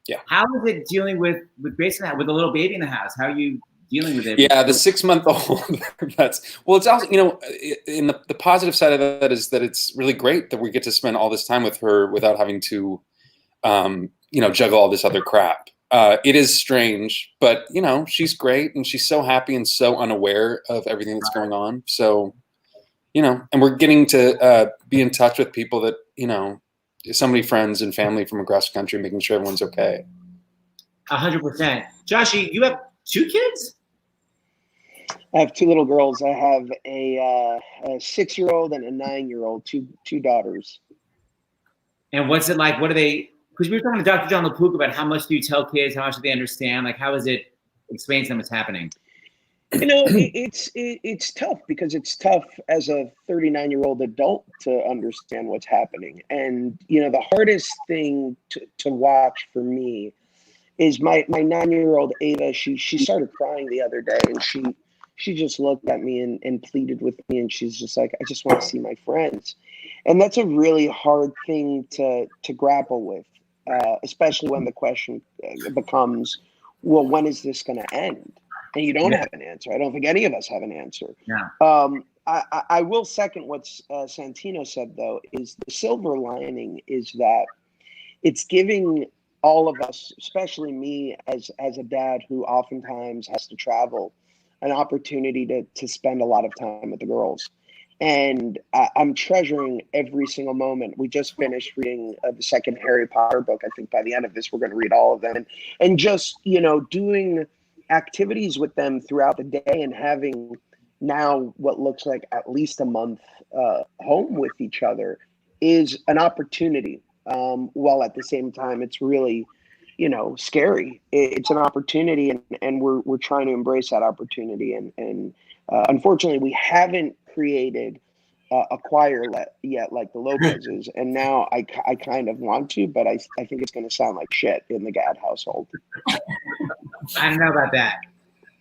S9: Yeah.
S2: How is it dealing with based on that, with a little baby in the house? How are you dealing with it.
S9: Yeah, the 6-month-old. It's also, in the positive side of that is that it's really great that we get to spend all this time with her without having to, juggle all this other crap. It is strange, but she's great and she's so happy and so unaware of everything that's going on. So, and we're getting to be in touch with people that, so many friends and family from across the country, making sure everyone's okay.
S2: 100%. Joshy, you have 2 kids?
S7: I have 2 little girls. I have a 6-year-old and a 9-year-old, two daughters.
S2: And what's it like? What are they? Because we were talking to Dr. John LaPook about how much do you tell kids? How much do they understand? Like, how is it? Explain to them what's happening.
S7: It's tough because it's tough as a 39-year-old adult to understand what's happening. And, the hardest thing to watch for me is my 9-year-old Ava. She started crying the other day, and she just looked at me and pleaded with me, and she's just like, I just want to see my friends. And that's a really hard thing to grapple with, especially when the question becomes, well, when is this going to end? And you don't have an answer. I don't think any of us have an answer.
S2: Yeah.
S7: I will second what Santino said, though, is the silver lining is that it's giving all of us, especially me as a dad who oftentimes has to travel, an opportunity to spend a lot of time with the girls. And I'm treasuring every single moment. We just finished reading the second Harry Potter book. I think by the end of this, we're going to read all of them. And just, doing activities with them throughout the day and having now what looks like at least a month home with each other is an opportunity. While at the same time, it's really, scary. It's an opportunity, and we're trying to embrace that opportunity. And unfortunately, we haven't created a choir yet like the Lopez's, and now I kind of want to, but I think it's going to sound like shit in the Gad household.
S2: I don't know about that.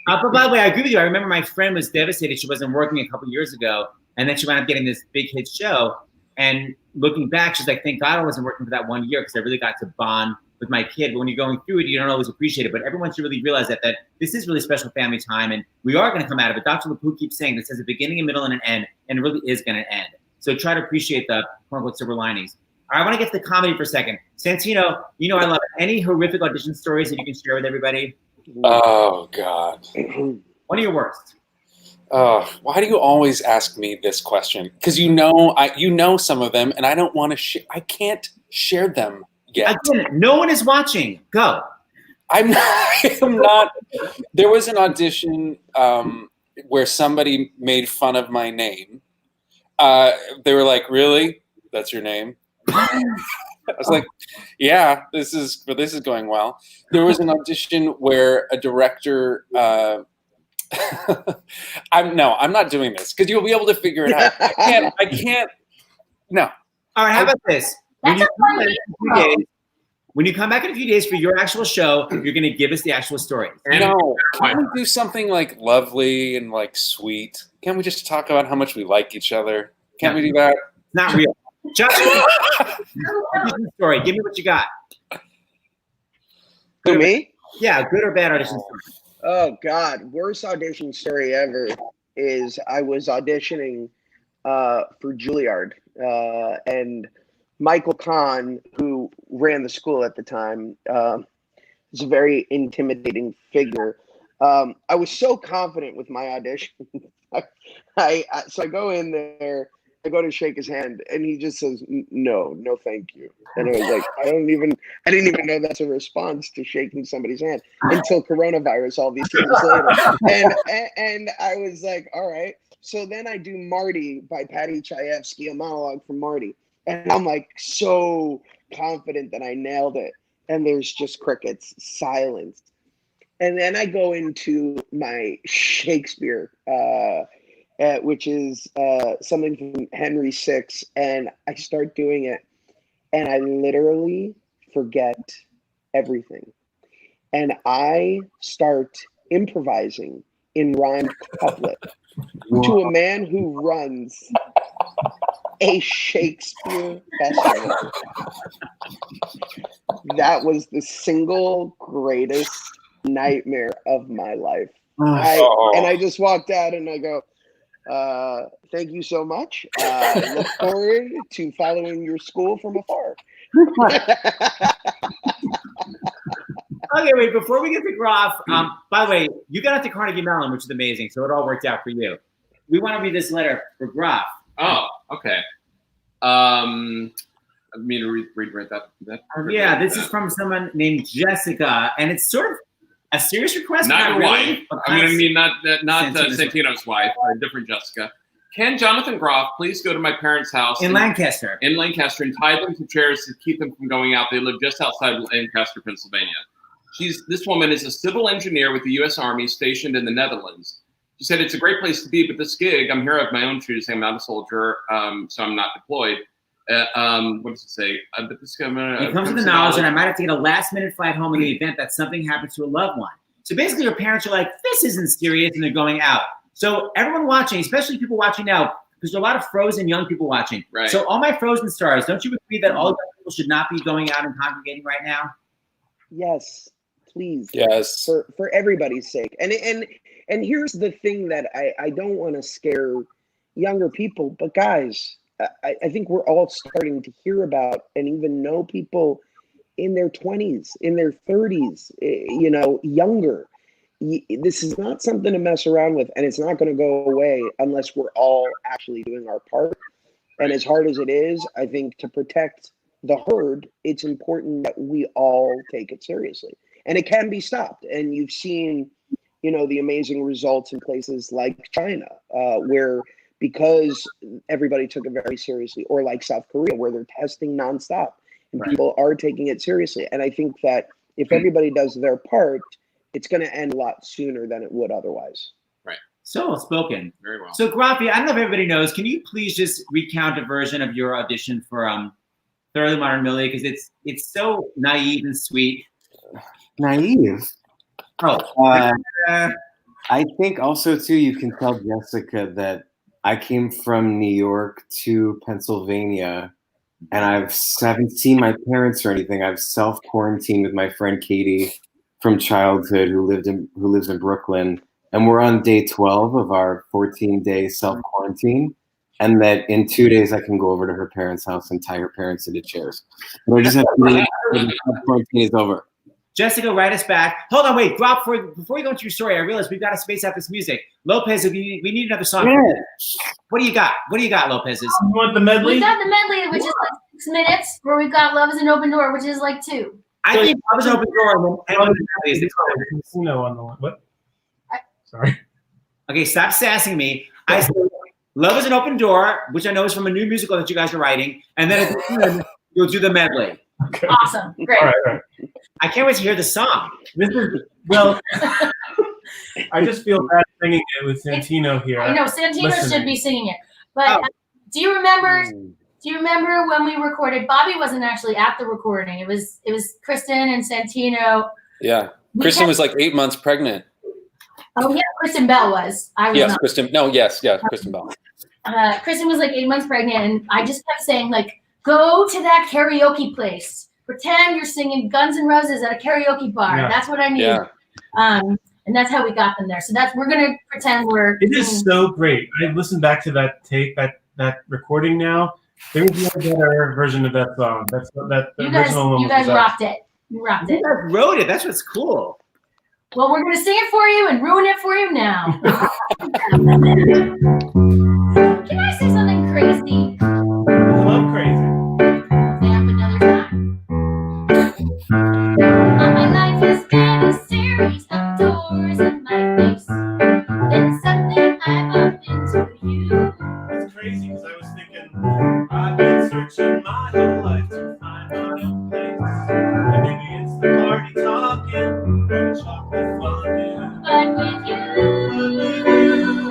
S2: But by the way, I agree with you. I remember my friend was devastated. She wasn't working a couple years ago, and then she wound up getting this big hit show. And looking back, she's like, thank God I wasn't working for that 1 year because I really got to bond with my kid. But when you're going through it, you don't always appreciate it. But everyone should really realize that this is really special family time, and we are going to come out of it. Dr. LaPook keeps saying this has a beginning, a middle, and an end, and it really is going to end. So try to appreciate the quote-unquote silver linings. All right, I want to get to the comedy for a second. Santino, I love it. Any horrific audition stories that you can share with everybody?
S9: Oh, God.
S2: One of your worst.
S9: Why do you always ask me this question? Because you know some of them, and I don't want to share. I can't share them yet.
S2: Again, no one is watching. Go.
S9: I'm not. There was an audition where somebody made fun of my name. They were like, "Really? That's your name?" I was like, "Yeah, this is going well." There was an audition where a director. I'm not doing this because you'll be able to figure it out. I can't. No.
S2: All right. How about this? When you come back in a few days for your actual show, you're going to give us the actual story.
S9: No. Can't we do something like lovely and like sweet? Can't we just talk about how much we like each other? Can't we do that?
S2: Not real. Just story. Give me what you got.
S7: To me?
S2: Yeah, good or bad audition story.
S7: Oh God, worst audition story ever is I was auditioning for Juilliard, and Michael Kahn, who ran the school at the time, is a very intimidating figure. I was so confident with my audition. So I go in there, I go to shake his hand, and he just says, no, thank you. And I was like, I didn't even know that's a response to shaking somebody's hand until coronavirus all these years later. And I was like, all right. So then I do Marty by Patty Chayefsky, a monologue from Marty. And I'm like so confident that I nailed it. And there's just crickets, silence. And then I go into my Shakespeare, which is something from Henry VI, and I start doing it, and I literally forget everything. And I start improvising in rhymed couplet to a man who runs a Shakespeare festival. That was the single greatest nightmare of my life. I just walked out and I go, thank you so much. Look forward to following your school from afar.
S2: Okay, wait, before we get to Groff, by the way, you got out to Carnegie Mellon, which is amazing, so it all worked out for you. We want to read this letter for Groff.
S1: Oh, okay. I mean to read that.
S2: Yeah, this is from someone named Jessica, and it's sort of a serious request.
S1: Not your
S2: really,
S1: wife. I mean, not Santino's wife, a different Jessica. Can Jonathan Groff please go to my parents' house
S2: in Lancaster?
S1: In Lancaster, and tie them to chairs to keep them from going out. They live just outside Lancaster, Pennsylvania. This woman is a civil engineer with the U.S. Army stationed in the Netherlands. She said, it's a great place to be, but this gig, I'm here of my own choosing. I'm not a soldier, so I'm not deployed. What does it say? But this
S2: it comes with the knowledge that I might have to get a last-minute flight home in the event that something happens to a loved one. So basically, your parents are like, this isn't serious, and they're going out. So everyone watching, especially people watching now, because there are a lot of Frozen young people watching.
S1: Right.
S2: So all my Frozen stars, don't you agree that all young people should not be going out and congregating right now?
S7: Yes, please.
S9: Yes.
S7: For everybody's sake. And here's the thing that I don't want to scare younger people, but guys, I think we're all starting to hear about and even know people in their 20s, in their 30s, younger. This is not something to mess around with, and it's not going to go away unless we're all actually doing our part. And as hard as it is, I think to protect the herd, it's important that we all take it seriously. And it can be stopped. And you've seen, the amazing results in places like China, where because everybody took it very seriously, or like South Korea, where they're testing nonstop and people are taking it seriously. And I think that if everybody does their part, it's going to end a lot sooner than it would otherwise.
S1: Right.
S2: So well spoken.
S1: Very well.
S2: So Graffi, I don't know if everybody knows, can you please just recount a version of your audition for Thoroughly Modern Millie? Because it's so naive and sweet.
S8: Naive?
S2: Oh.
S8: I think also, too, you can tell Jessica that I came from New York to Pennsylvania, and I haven't seen my parents or anything. I've self-quarantined with my friend Katie from childhood who lives in Brooklyn, and we're on day 12 of our 14-day self-quarantine, and that in 2 days I can go over to her parents' house and tie her parents into chairs. But I just have to wait until the self-quarantine is over.
S2: Jessica, write us back. Hold on, wait, Groff, before we go into your story, I realize we've got to space out this music. Lopez, we need another song.
S8: Yeah.
S2: What do you got? Lopez?
S6: You want the medley?
S3: We got the medley, which is like 6 minutes, where we've got Love is an Open Door, which is like 2.
S2: I think Love is an Open Door.
S6: No on the one. What? Sorry.
S2: Okay, stop sassing me. I said Love is an Open Door, which I know is from a new musical that you guys are writing, and then at the end, you'll do the medley.
S6: Okay.
S3: Awesome. Great.
S6: All right.
S2: I can't wait to hear the song.
S6: This is, well, I just feel bad singing it with Santino here.
S3: I know Santino should be singing it. But do you remember when we recorded? Bobby wasn't actually at the recording. It was Kristen and Santino.
S9: Yeah. Kristen was like 8 months pregnant.
S3: Oh yeah, Kristen Bell was. I was
S9: Yes,
S3: not.
S9: Kristen. No, yes, Kristen Bell.
S3: Kristen was like 8 months pregnant, and I just kept saying, like, go to that karaoke place. Pretend you're singing Guns N' Roses at a karaoke bar.
S6: Yeah.
S3: That's what I need.
S9: Yeah.
S3: And that's how we got them there. So we're gonna pretend we're.
S6: It is so great. I listened back to that tape, that recording now. There's no better version of that song. That's that
S3: You guys rocked it. You rocked it.
S2: You guys wrote it. That's what's cool.
S3: Well, we're gonna sing it for you and ruin it for you now. Can I say something crazy?
S6: I love crazy.
S3: Stay up another time. My life has been a series of doors in my face. It's something I bumped into you.
S6: It's crazy because I was thinking I've been searching my whole life to find my own place. And maybe it's the party talking or the chocolate fondue.
S3: But with you,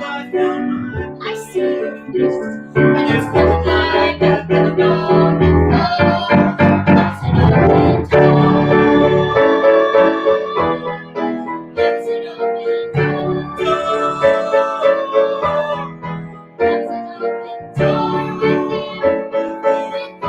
S6: I found mine.
S3: I see your face. And it's nothing like I've ever known before. It's an open door. It's an open door. It's an open door with you. With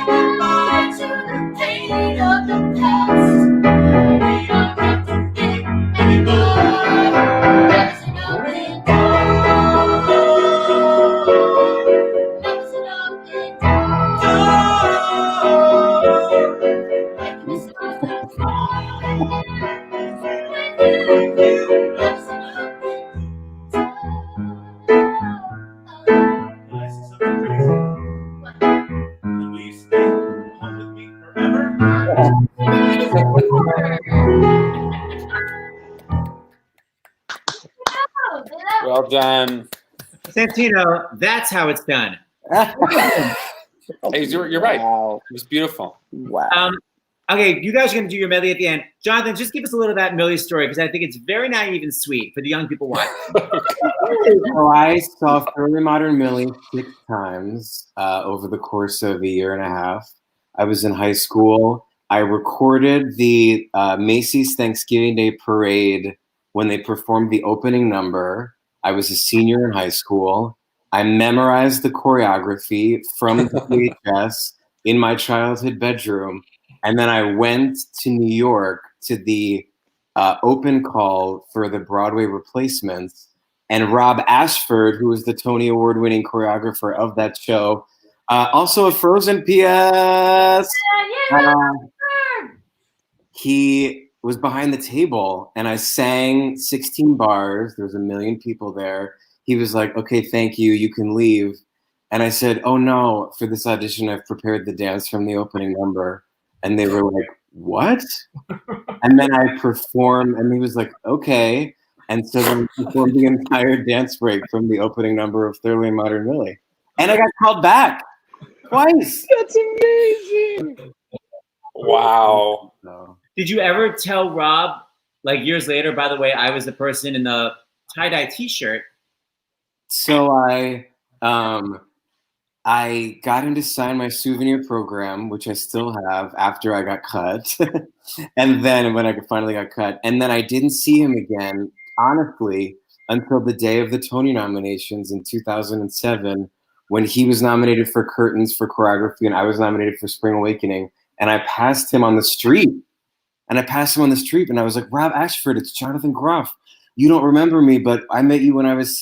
S10: goodbye to the pain of the past. We don't have to think anymore. There's an open door. There's an open door. Like the stars that fall. With you, there's an open door.
S6: I see something crazy. Can we stay home with me forever?
S9: Well done.
S2: Santino, that's how it's done.
S9: Hey, you're right.
S7: Wow.
S9: It was beautiful.
S7: Wow.
S2: Okay, you guys are going to do your medley at the end. Jonathan, just give us a little of that Millie story because I think it's very naive and sweet for the young people watching.
S8: So I saw Fairly Modern Millie 6 times over the course of a year and a half. I was in high school. I recorded the Macy's Thanksgiving Day Parade when they performed the opening number. I was a senior in high school. I memorized the choreography from the VHS in my childhood bedroom. And then I went to New York to the open call for the Broadway replacements. And Rob Ashford, who was the Tony Award-winning choreographer of that show, also a Frozen PS. He was behind the table, and I sang 16 bars. There was 1 million people there. He was like, "Okay, thank you. You can leave." And I said, "Oh no, for this audition, I've prepared the dance from the opening number." And they were like, "What?" And then I performed, and he was like, "Okay." And so then we performed the entire dance break from the opening number of Thoroughly Modern Millie. And I got called back twice.
S7: That's amazing.
S9: Wow.
S8: So,
S2: Did you ever tell Rob, like years later, by the way, I was the person in the tie-dye t-shirt?
S8: so I got him to sign my souvenir program, which I still have after I got cut. And then when I finally got cut, and then I didn't see him again, honestly, until the day of the Tony nominations in 2007, when he was nominated for Curtains for choreography and I was nominated for Spring Awakening. And I passed him on the street. And I was like, "Rob Ashford, it's Jonathan Groff. You don't remember me, but I met you when I was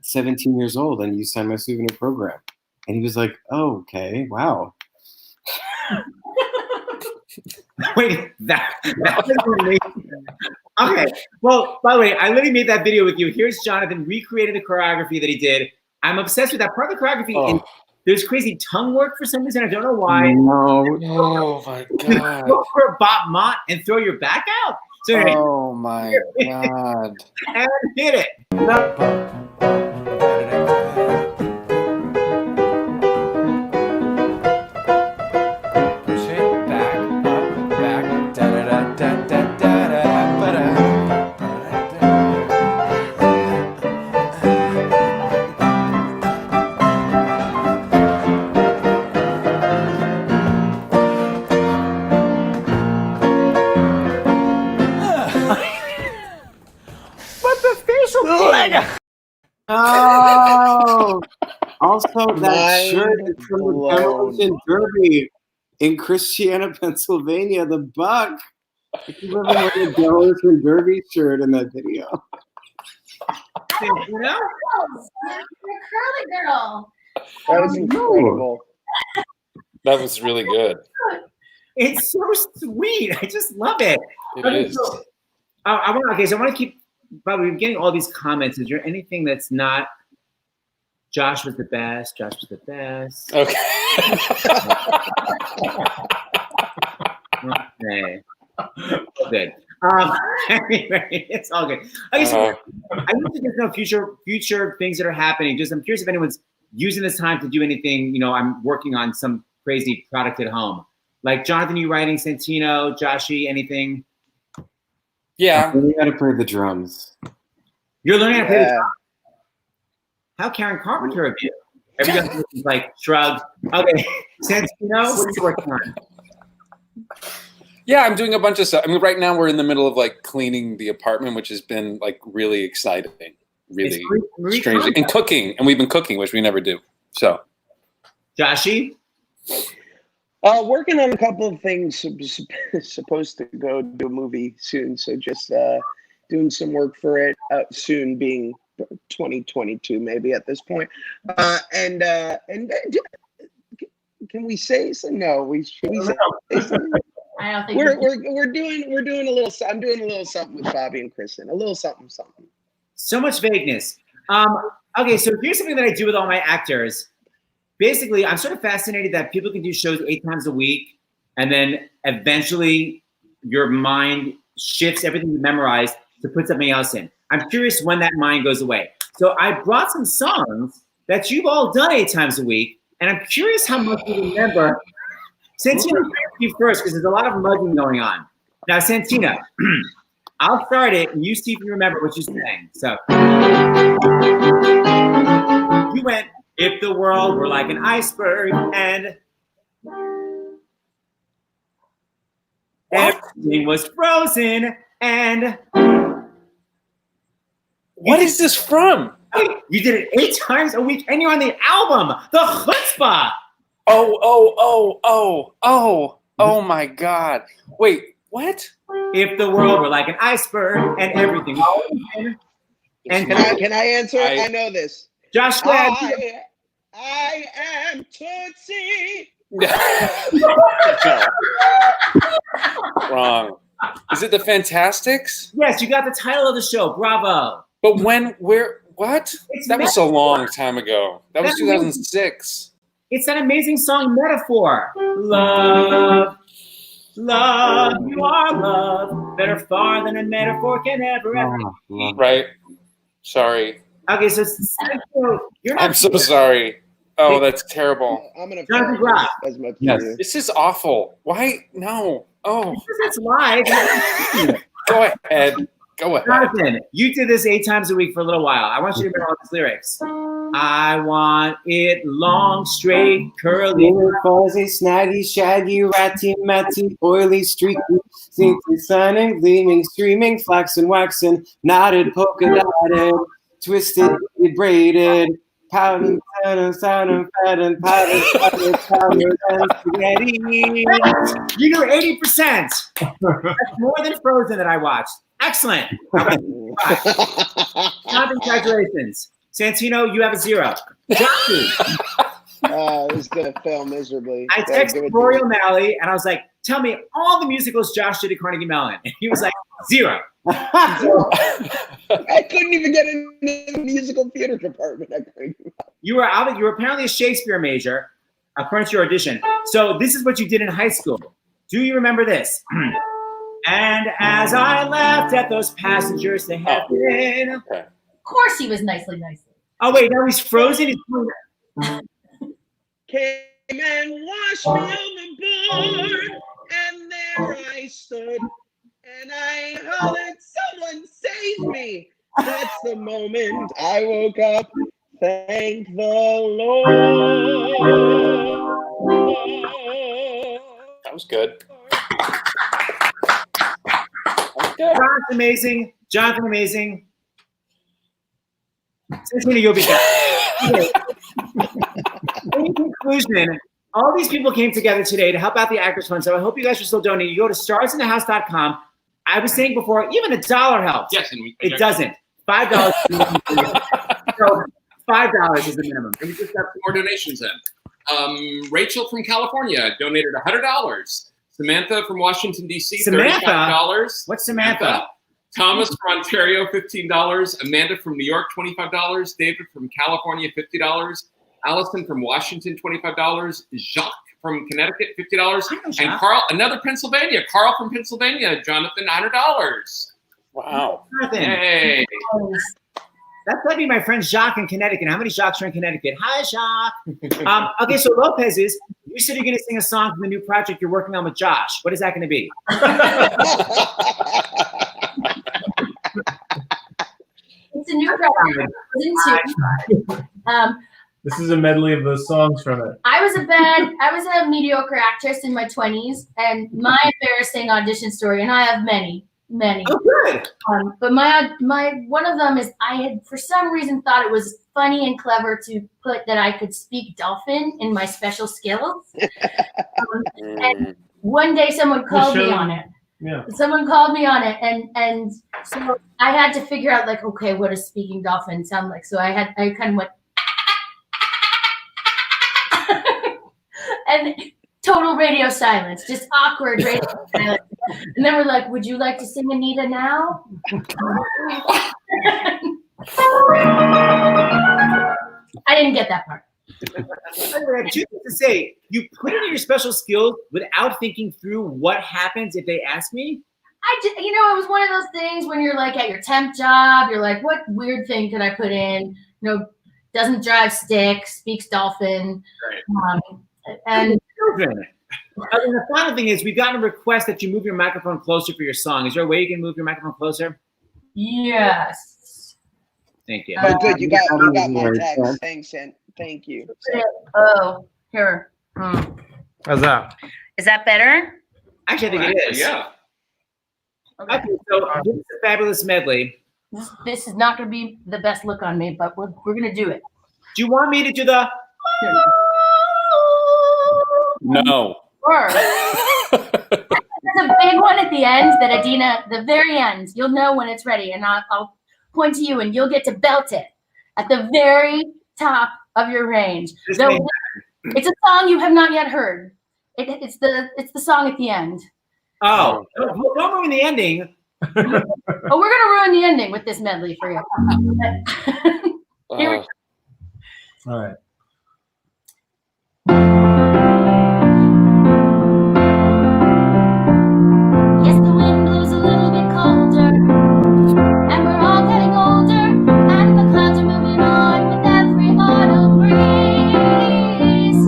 S8: 17 years old and you signed my souvenir program." And he was like, "Oh, okay, wow."
S2: Wait, that was amazing. Okay, well, by the way, I literally made that video with you. Here's Jonathan recreating the choreography that he did. I'm obsessed with that part of the choreography.
S9: Oh.
S2: And there's crazy tongue work for some reason. I don't know why.
S8: No.
S9: Oh my God.
S2: Go for Bob Mott and throw your back out. So anyway,
S9: Oh my God.
S2: and hit it.
S9: Push it back, up, back, da da da da da da da ba da.
S2: But the facial leg.
S8: Oh, also that
S7: Mind
S8: shirt is from the
S7: blown.
S8: Demolition Derby in Christiana, Pennsylvania. The Buck. If you remember wearing the Demolition Derby shirt in that video.
S2: You know?
S3: You're a curly girl.
S7: That was incredible.
S9: That was really good.
S2: It's so sweet. I just love it.
S9: It
S2: Okay,
S9: is.
S2: so I want to keep. But we're getting all these comments. Is there anything that's not? Josh was the best. Josh was the best.
S9: Okay.
S2: Okay. Good. Anyway, it's all good. Okay, so I need to just know future things that are happening. Just I'm curious if anyone's using this time to do anything. You know, I'm working on some crazy product at home. Like Jonathan, you writing Santino, Joshy, anything?
S9: Yeah.
S8: I learned how to play the drums.
S2: You're learning how to play the
S7: Yeah.
S2: drum. How Karen Carpenter of you? Everybody's like shrug. Okay, Santino, what are you working on?
S9: Yeah, I'm doing a bunch of stuff. I mean, right now we're in the middle of like cleaning the apartment, which has been like really exciting, really
S2: It's Marie
S9: strange,
S2: Kondo.
S9: and cooking. And we've been cooking, which we never do. So
S2: Joshy?
S7: Working on a couple of things. Supposed to go do a movie soon, so just doing some work for it. Soon being 2022, maybe at this point. And can we say so? No, should we say something?
S3: I don't think
S7: We're doing a little. I'm doing a little something with Bobby and Kristen. A little something.
S2: So much vagueness. Okay, so here's something that I do with all my actors. Basically, I'm sort of fascinated that people can do shows 8 times a week, and then eventually your mind shifts everything you memorized to put something else in. I'm curious when that mind goes away. So I brought some songs that you've all done 8 times a week, and I'm curious how much you remember. Santino, you first, because there's a lot of mugging going on. Now, Santino, I'll start it, and you see if you remember what you're saying. So you went, if the world were like an iceberg and everything was frozen and...
S9: What is this from?
S2: You did it 8 times a week, and you're on the album, The Chutzpah.
S9: Oh my God. Wait, what?
S2: If the world were like an iceberg and everything. And
S7: Can I answer? I know this.
S2: Josh, go ahead.
S7: I am Tootsie.
S9: Wrong. Is it the Fantastics?
S2: Yes, you got the title of the show. Bravo.
S9: But when, where, what? That was a long time ago. That was
S2: That's
S9: 2006.
S2: It's that amazing song, Metaphor. Love, love, you are love. Better far than a metaphor can ever.
S9: Right. Sorry.
S2: Okay, so you're not.
S9: I'm so sorry. Oh, that's terrible.
S7: I'm gonna
S2: Jonathan Groff.
S7: as much
S9: Yes.
S7: as you.
S9: This is awful. Why? No. Oh.
S2: Because it's live.
S9: Go ahead. Go ahead.
S2: Jonathan, you did this 8 times a week for a little while. I want you to remember all these lyrics. I want it long, straight, curly.
S8: Fuzzy, snaggy, shaggy, ratty, matty, oily, streaky, sneaky, sunning, gleaming, streaming, flaxen, waxen, knotted, polka dotted, twisted, braided, powder, sound, pattern, powder, and spaghetti.
S2: You do 80%. That's more than Frozen that I watched. Excellent. Congratulations. Santino, you have a 0.
S7: This is gonna fail miserably.
S2: I texted Rory O'Malley and I was like, tell me all the musicals Josh did at Carnegie Mellon. And he was like, 0.
S7: I couldn't even get in the musical theater department at Carnegie Mellon.
S2: You were apparently a Shakespeare major, according to your audition. So this is what you did in high school. Do you remember this? And as I laughed at those passengers to heaven.
S3: Of course he was nicely.
S2: Oh, wait, now he's frozen?
S7: Came and washed me overboard, and there I stood, and I hollered, someone save me. That's the moment I woke up. Thank the Lord.
S9: That was good.
S2: John's amazing. Jonathan, amazing. Santino, you'll be back. In conclusion, all these people came together today to help out the Actors Fund, so I hope you guys are still donating. You go to starsinthehouse.com. I was saying before, even $1 helps.
S1: Yes, and
S2: it doesn't. $5. So $5 is the minimum.
S1: And we just got some more donations in. Rachel from California donated $100. Samantha from Washington, D.C., $35.
S2: What's Samantha?
S1: Thomas from Ontario, $15. Amanda from New York, $25. David from California, $50. Allison from Washington, $25. Jacques from Connecticut, $50. And Carl, another Pennsylvania. Carl from Pennsylvania, Jonathan, $100.
S9: Wow.
S1: Hey.
S2: That's got to be my friend Jacques in Connecticut. How many Jacques are in Connecticut? Hi, Jacques. Okay, so Lopez you said you're going to sing a song from the new project you're working on with Josh. What is that going to be?
S3: It's a new project.
S6: This is a medley of those songs from it.
S3: I was a mediocre actress in my 20s, and my embarrassing audition story, and I have many.
S2: Oh, good.
S3: But my one of them is I had for some reason thought it was funny and clever to put that I could speak dolphin in my special skills. And one day someone called me on it.
S6: Yeah.
S3: Someone called me on it, and so I had to figure out like, okay, what does speaking dolphin sound like? So I kind of went, and total radio silence, just awkward radio silence. And then we're like, would you like to sing Anita now? I didn't get that part.
S2: I have two things to say. You put it in your special skills without thinking through what happens if they ask me.
S3: It was one of those things when you're like at your temp job, you're like, what weird thing could I put in? Doesn't drive stick, speaks dolphin.
S1: Right.
S3: And
S2: the final thing is, we've gotten a request that you move your microphone closer for your song. Is there a way you can move your microphone closer?
S3: Yes.
S2: Thank you.
S7: Oh, good. You got my text. Thanks, and thank you.
S3: Oh, here.
S6: How's that?
S3: Is that better?
S2: Actually, I think it is.
S1: Yeah.
S3: Okay.
S2: So this is a fabulous medley.
S3: This is not going to be the best look on me, but we're going to do it.
S2: Do you want me to do the?
S9: No.
S3: There's a big one at the end that Adina, the very end, you'll know when it's ready, and I'll point to you, and you'll get to belt it at the very top of your range. So it's a song you have not yet heard. It's the song at the end.
S2: Oh, don't ruin the ending.
S3: Oh, we're gonna ruin the ending with this medley for you. Here we go.
S6: All right.
S3: Yes, the wind blows a little bit colder, and we're all getting older, and the clouds are moving on with every autumn breeze.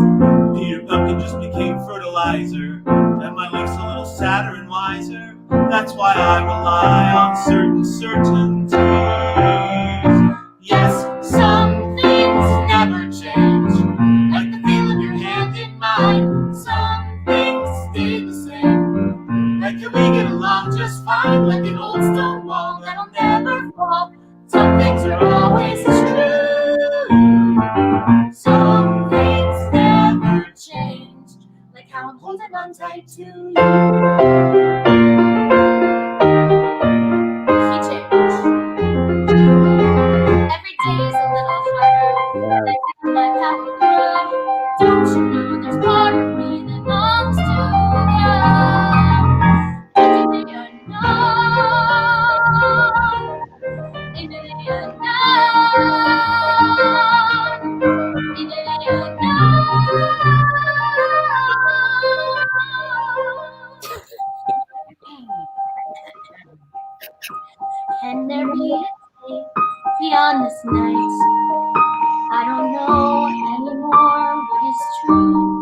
S11: Peter Pumpkin just became fertilizer, and my life's a little sadder and wiser. That's why I rely on certain certainties. Yes, some things never change, like the feel of your hand in mine. Some things stay the same, like can we get along just fine, like an old stone wall that'll never fall. Some things are always true, some things never change, like how I'm holding on tight to you.
S3: Don't you know there's part of me that longs to go into the unknown, into the unknown, into the unknown. Can there be a day beyond this night? I don't know anymore what is true.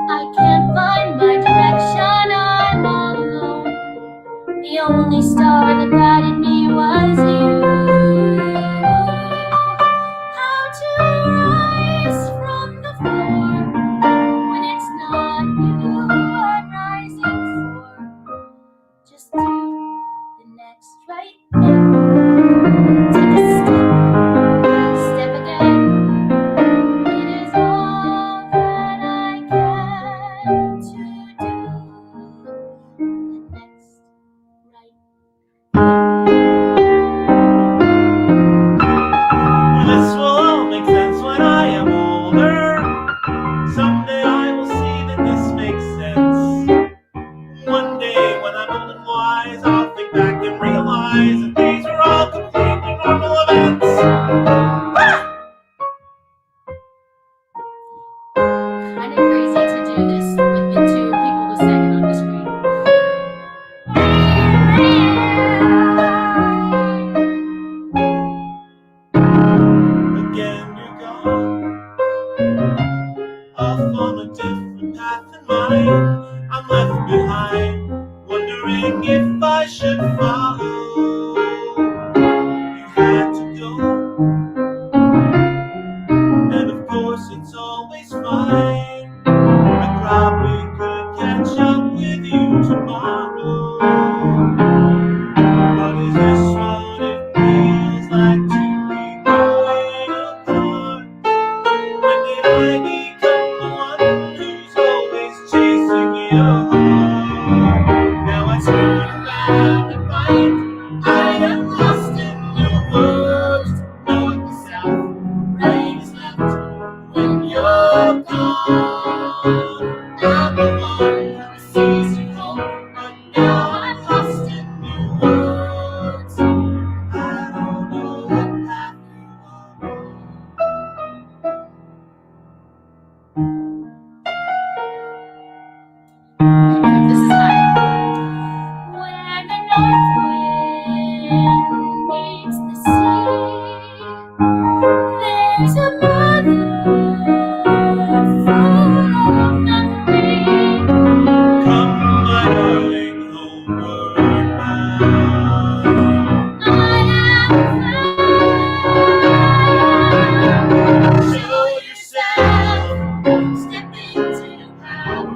S3: I can't find my direction, I'm all alone. The only star that guided me was you. How to rise from the floor when it's not you I'm rising for. Just do the next right thing. Take a step.
S11: gone. I'm the one who sees you home, but now I'm lost in new words. I don't know what path you are
S3: This is high.
S10: Where the north wind meets the sea, there's a mother full of memory.
S11: Come, my darling, homeward bound.
S10: I am found.
S11: Show yourself, step into power,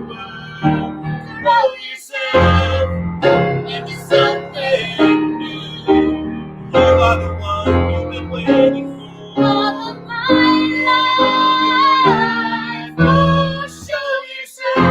S11: throw yourself into something new. You are the one you've been waiting for.
S10: All of my life.
S11: Oh, show yourself.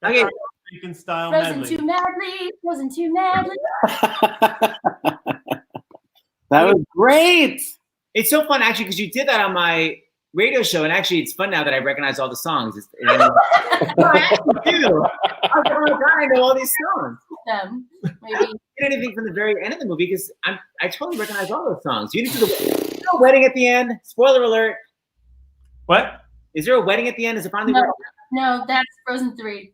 S2: Okay.
S6: Lincoln style
S3: Frozen
S6: medley.
S3: too madly, frozen too madly.
S8: That was great.
S2: It's so fun actually because you did that on my radio show, and actually it's fun now that I recognize all the songs. No, I actually do. I was like, oh my God, I know all these songs.
S3: Maybe.
S2: You did anything from the very end of the movie because I totally recognize all those songs. You didn't do the wedding at the end. Spoiler alert.
S6: What?
S2: Is there a wedding at the end? Is it finally?
S3: No, no, that's Frozen 3.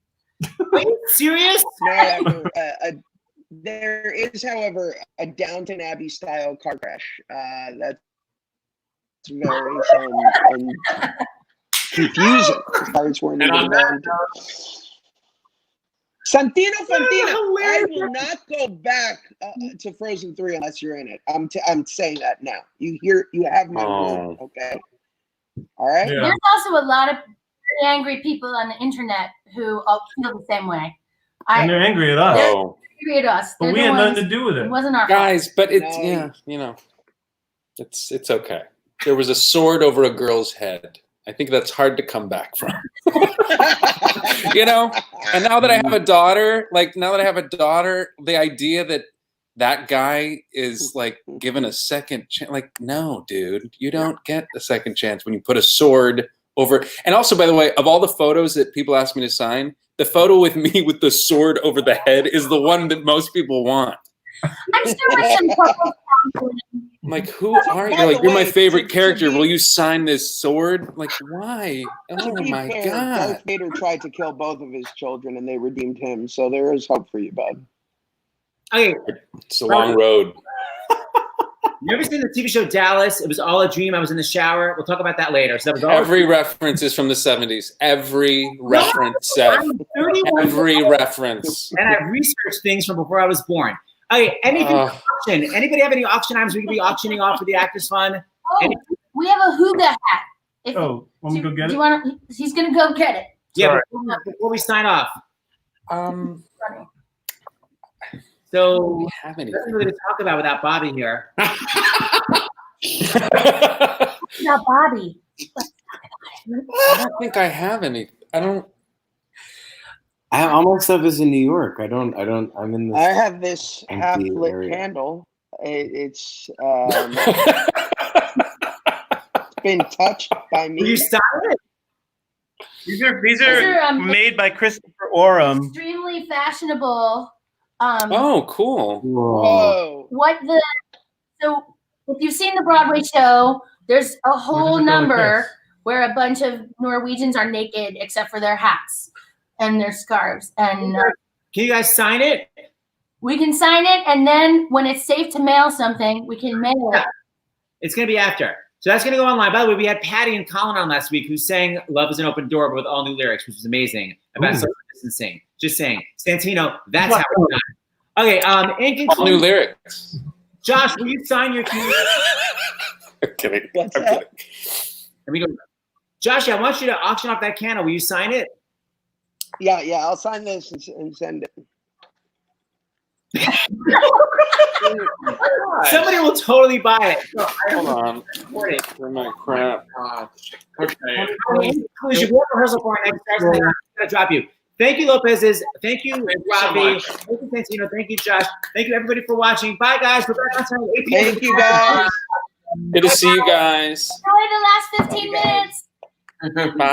S2: Are you serious?
S7: No, there is, however, a Downton Abbey style car crash. That's very fun and confusing. Cars weren't even invented. Santino Fontana. I will not go back to Frozen 3 unless you're in it. I'm saying that now. You have my word. Okay. All right.
S6: Yeah.
S3: There's also a lot of angry people on the internet who all feel the same way.
S6: And they're angry at us.
S3: They're
S9: Oh,
S3: angry at us.
S6: But
S3: They're
S6: we
S3: the
S6: had nothing
S3: ones-
S6: to do with
S3: It
S6: it.
S3: wasn't our fault.
S9: guys, but it's
S7: No.
S9: yeah, you know, it's okay. There was a sword over a girl's head. I think that's hard to come back from. You know, and now that I have a daughter, the idea that that guy is like given a second chance, like, no, dude, you don't get a second chance when you put a sword over. And also, by the way, of all the photos that people ask me to sign, the photo with me with the sword over the head is the one that most people want.
S3: I'm still with some couples counseling.
S9: I'm like, who are you?
S7: By the
S9: Like, you're my
S7: way,
S9: favorite
S7: to
S9: character.
S7: be-
S9: Will you sign this sword? Like, why?
S7: To
S9: Oh
S7: be
S9: my
S7: fair,
S9: god!
S7: Darth Vader tried to kill both of his children, and they redeemed him. So there is hope for you, bud.
S2: Okay.
S9: It's a long road.
S2: You ever seen the TV show Dallas? It was all a dream. I was in the shower. We'll talk about that later. So that was all
S9: Every reference is from the 70s. Every reference, Seth.
S2: I'm 31
S9: Every
S2: years old,
S9: reference.
S2: and I've researched things from before I was born. Okay, anything auction? Anybody have any auction items we could be auctioning off for the Actors Fund?
S3: Oh, we have a Huga hat. If,
S6: Oh, want me to go get
S3: do
S6: it?
S3: you want to? He's gonna go get it.
S2: Yeah,
S6: Sorry.
S2: before we sign off.
S9: Um,
S2: So
S9: do we have
S2: nothing
S9: anything?
S2: really to talk about without Bobby here.
S3: Now, Bobby.
S9: I don't think I have any. I don't.
S8: All my stuff is in New York. I'm in
S7: I
S8: this.
S7: have this
S8: Empty
S7: half-lit
S8: area.
S7: candle. It's been touched by
S2: Will you
S7: me.
S2: stop it?
S6: These are
S3: These are,
S6: made by Christopher Oram.
S3: Extremely fashionable.
S9: Oh, cool.
S8: Whoa.
S7: Whoa.
S3: What the? So, if you've seen the Broadway show, there's a whole
S6: does it go with
S3: number
S6: this?
S3: where a bunch of Norwegians are naked except for their hats and their scarves, and
S2: Can you guys sign it?
S3: we can sign it. And then when it's safe to mail something, we can mail it.
S2: It's going to be after. So that's going to go online. By the way, we had Patty and Colin on last week who sang Love is an Open Door, but with all new lyrics, which was amazing about social distancing. Just saying. Santino, that's how it's done. Okay, in
S9: All new
S2: conclusion,
S9: lyrics.
S2: Josh, will you sign your key?
S9: I'm kidding.
S7: What's
S9: I'm
S7: that?
S9: kidding.
S2: Let me go. Josh, I want you to auction off that candle. Will you sign it?
S7: Yeah, I'll sign this and send it.
S2: Somebody will totally buy it. So I
S9: Hold
S2: don't
S9: on.
S2: support it.
S9: For my crap.
S1: Okay.
S2: Please, you work rehearsal for our next session. I'm gonna drop you. Thank you, Lopez's. Thank you,
S1: you so
S2: Robbie.
S1: much.
S2: Thank you, Santino. Thank you, Josh. Thank you, everybody, for watching. Bye, guys. We're back on time at 8 p.m.
S7: Thank you, guys.
S9: Good to see you guys.
S3: Enjoy the last 15 minutes.
S1: Bye.